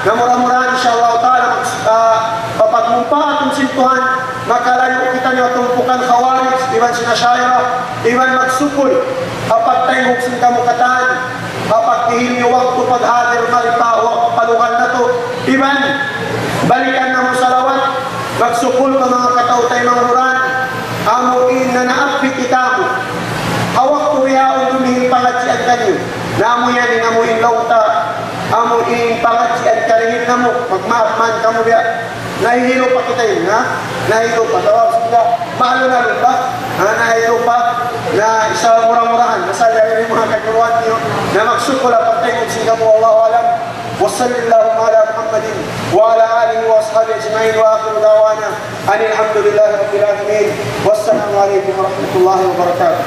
Namura-murahan, insyaAllah ta'ala, papagmumpa atong sintuhan, makalayo kita niyo tumpukan Khawarij, iban sinasyaira, iban magsukol, kapag tayo sin kamukatan, kapag tihil niyo wakto paghadir maripawa, paluhan na to, iban, balikan na mo salawat, magsukol ka mga katautay mga huran, amuin na naapit kita mo, hawak ko yaon dumihil pangatsian kanyo, namo yan, namuin lauta, amuin pangatsian karihil na mo, magmaapman ka mo biya, nahihilo pa kita yun, nahihilo pa, tawag sila, mahalo na rin ba? Nahihilo pa, na isa murang-murahan, nasala yung mga kaguruan niyo, na magsukula pagtay kung sila mo, Allahu alam, wasallallahu ala Muhammadin, wa ala alihi wa ashabi ajma'in, wa akhiru dawana, anilhamdulillahi rabbil alamin, wassalamu alaikum warahmatullahi wabarakatuh.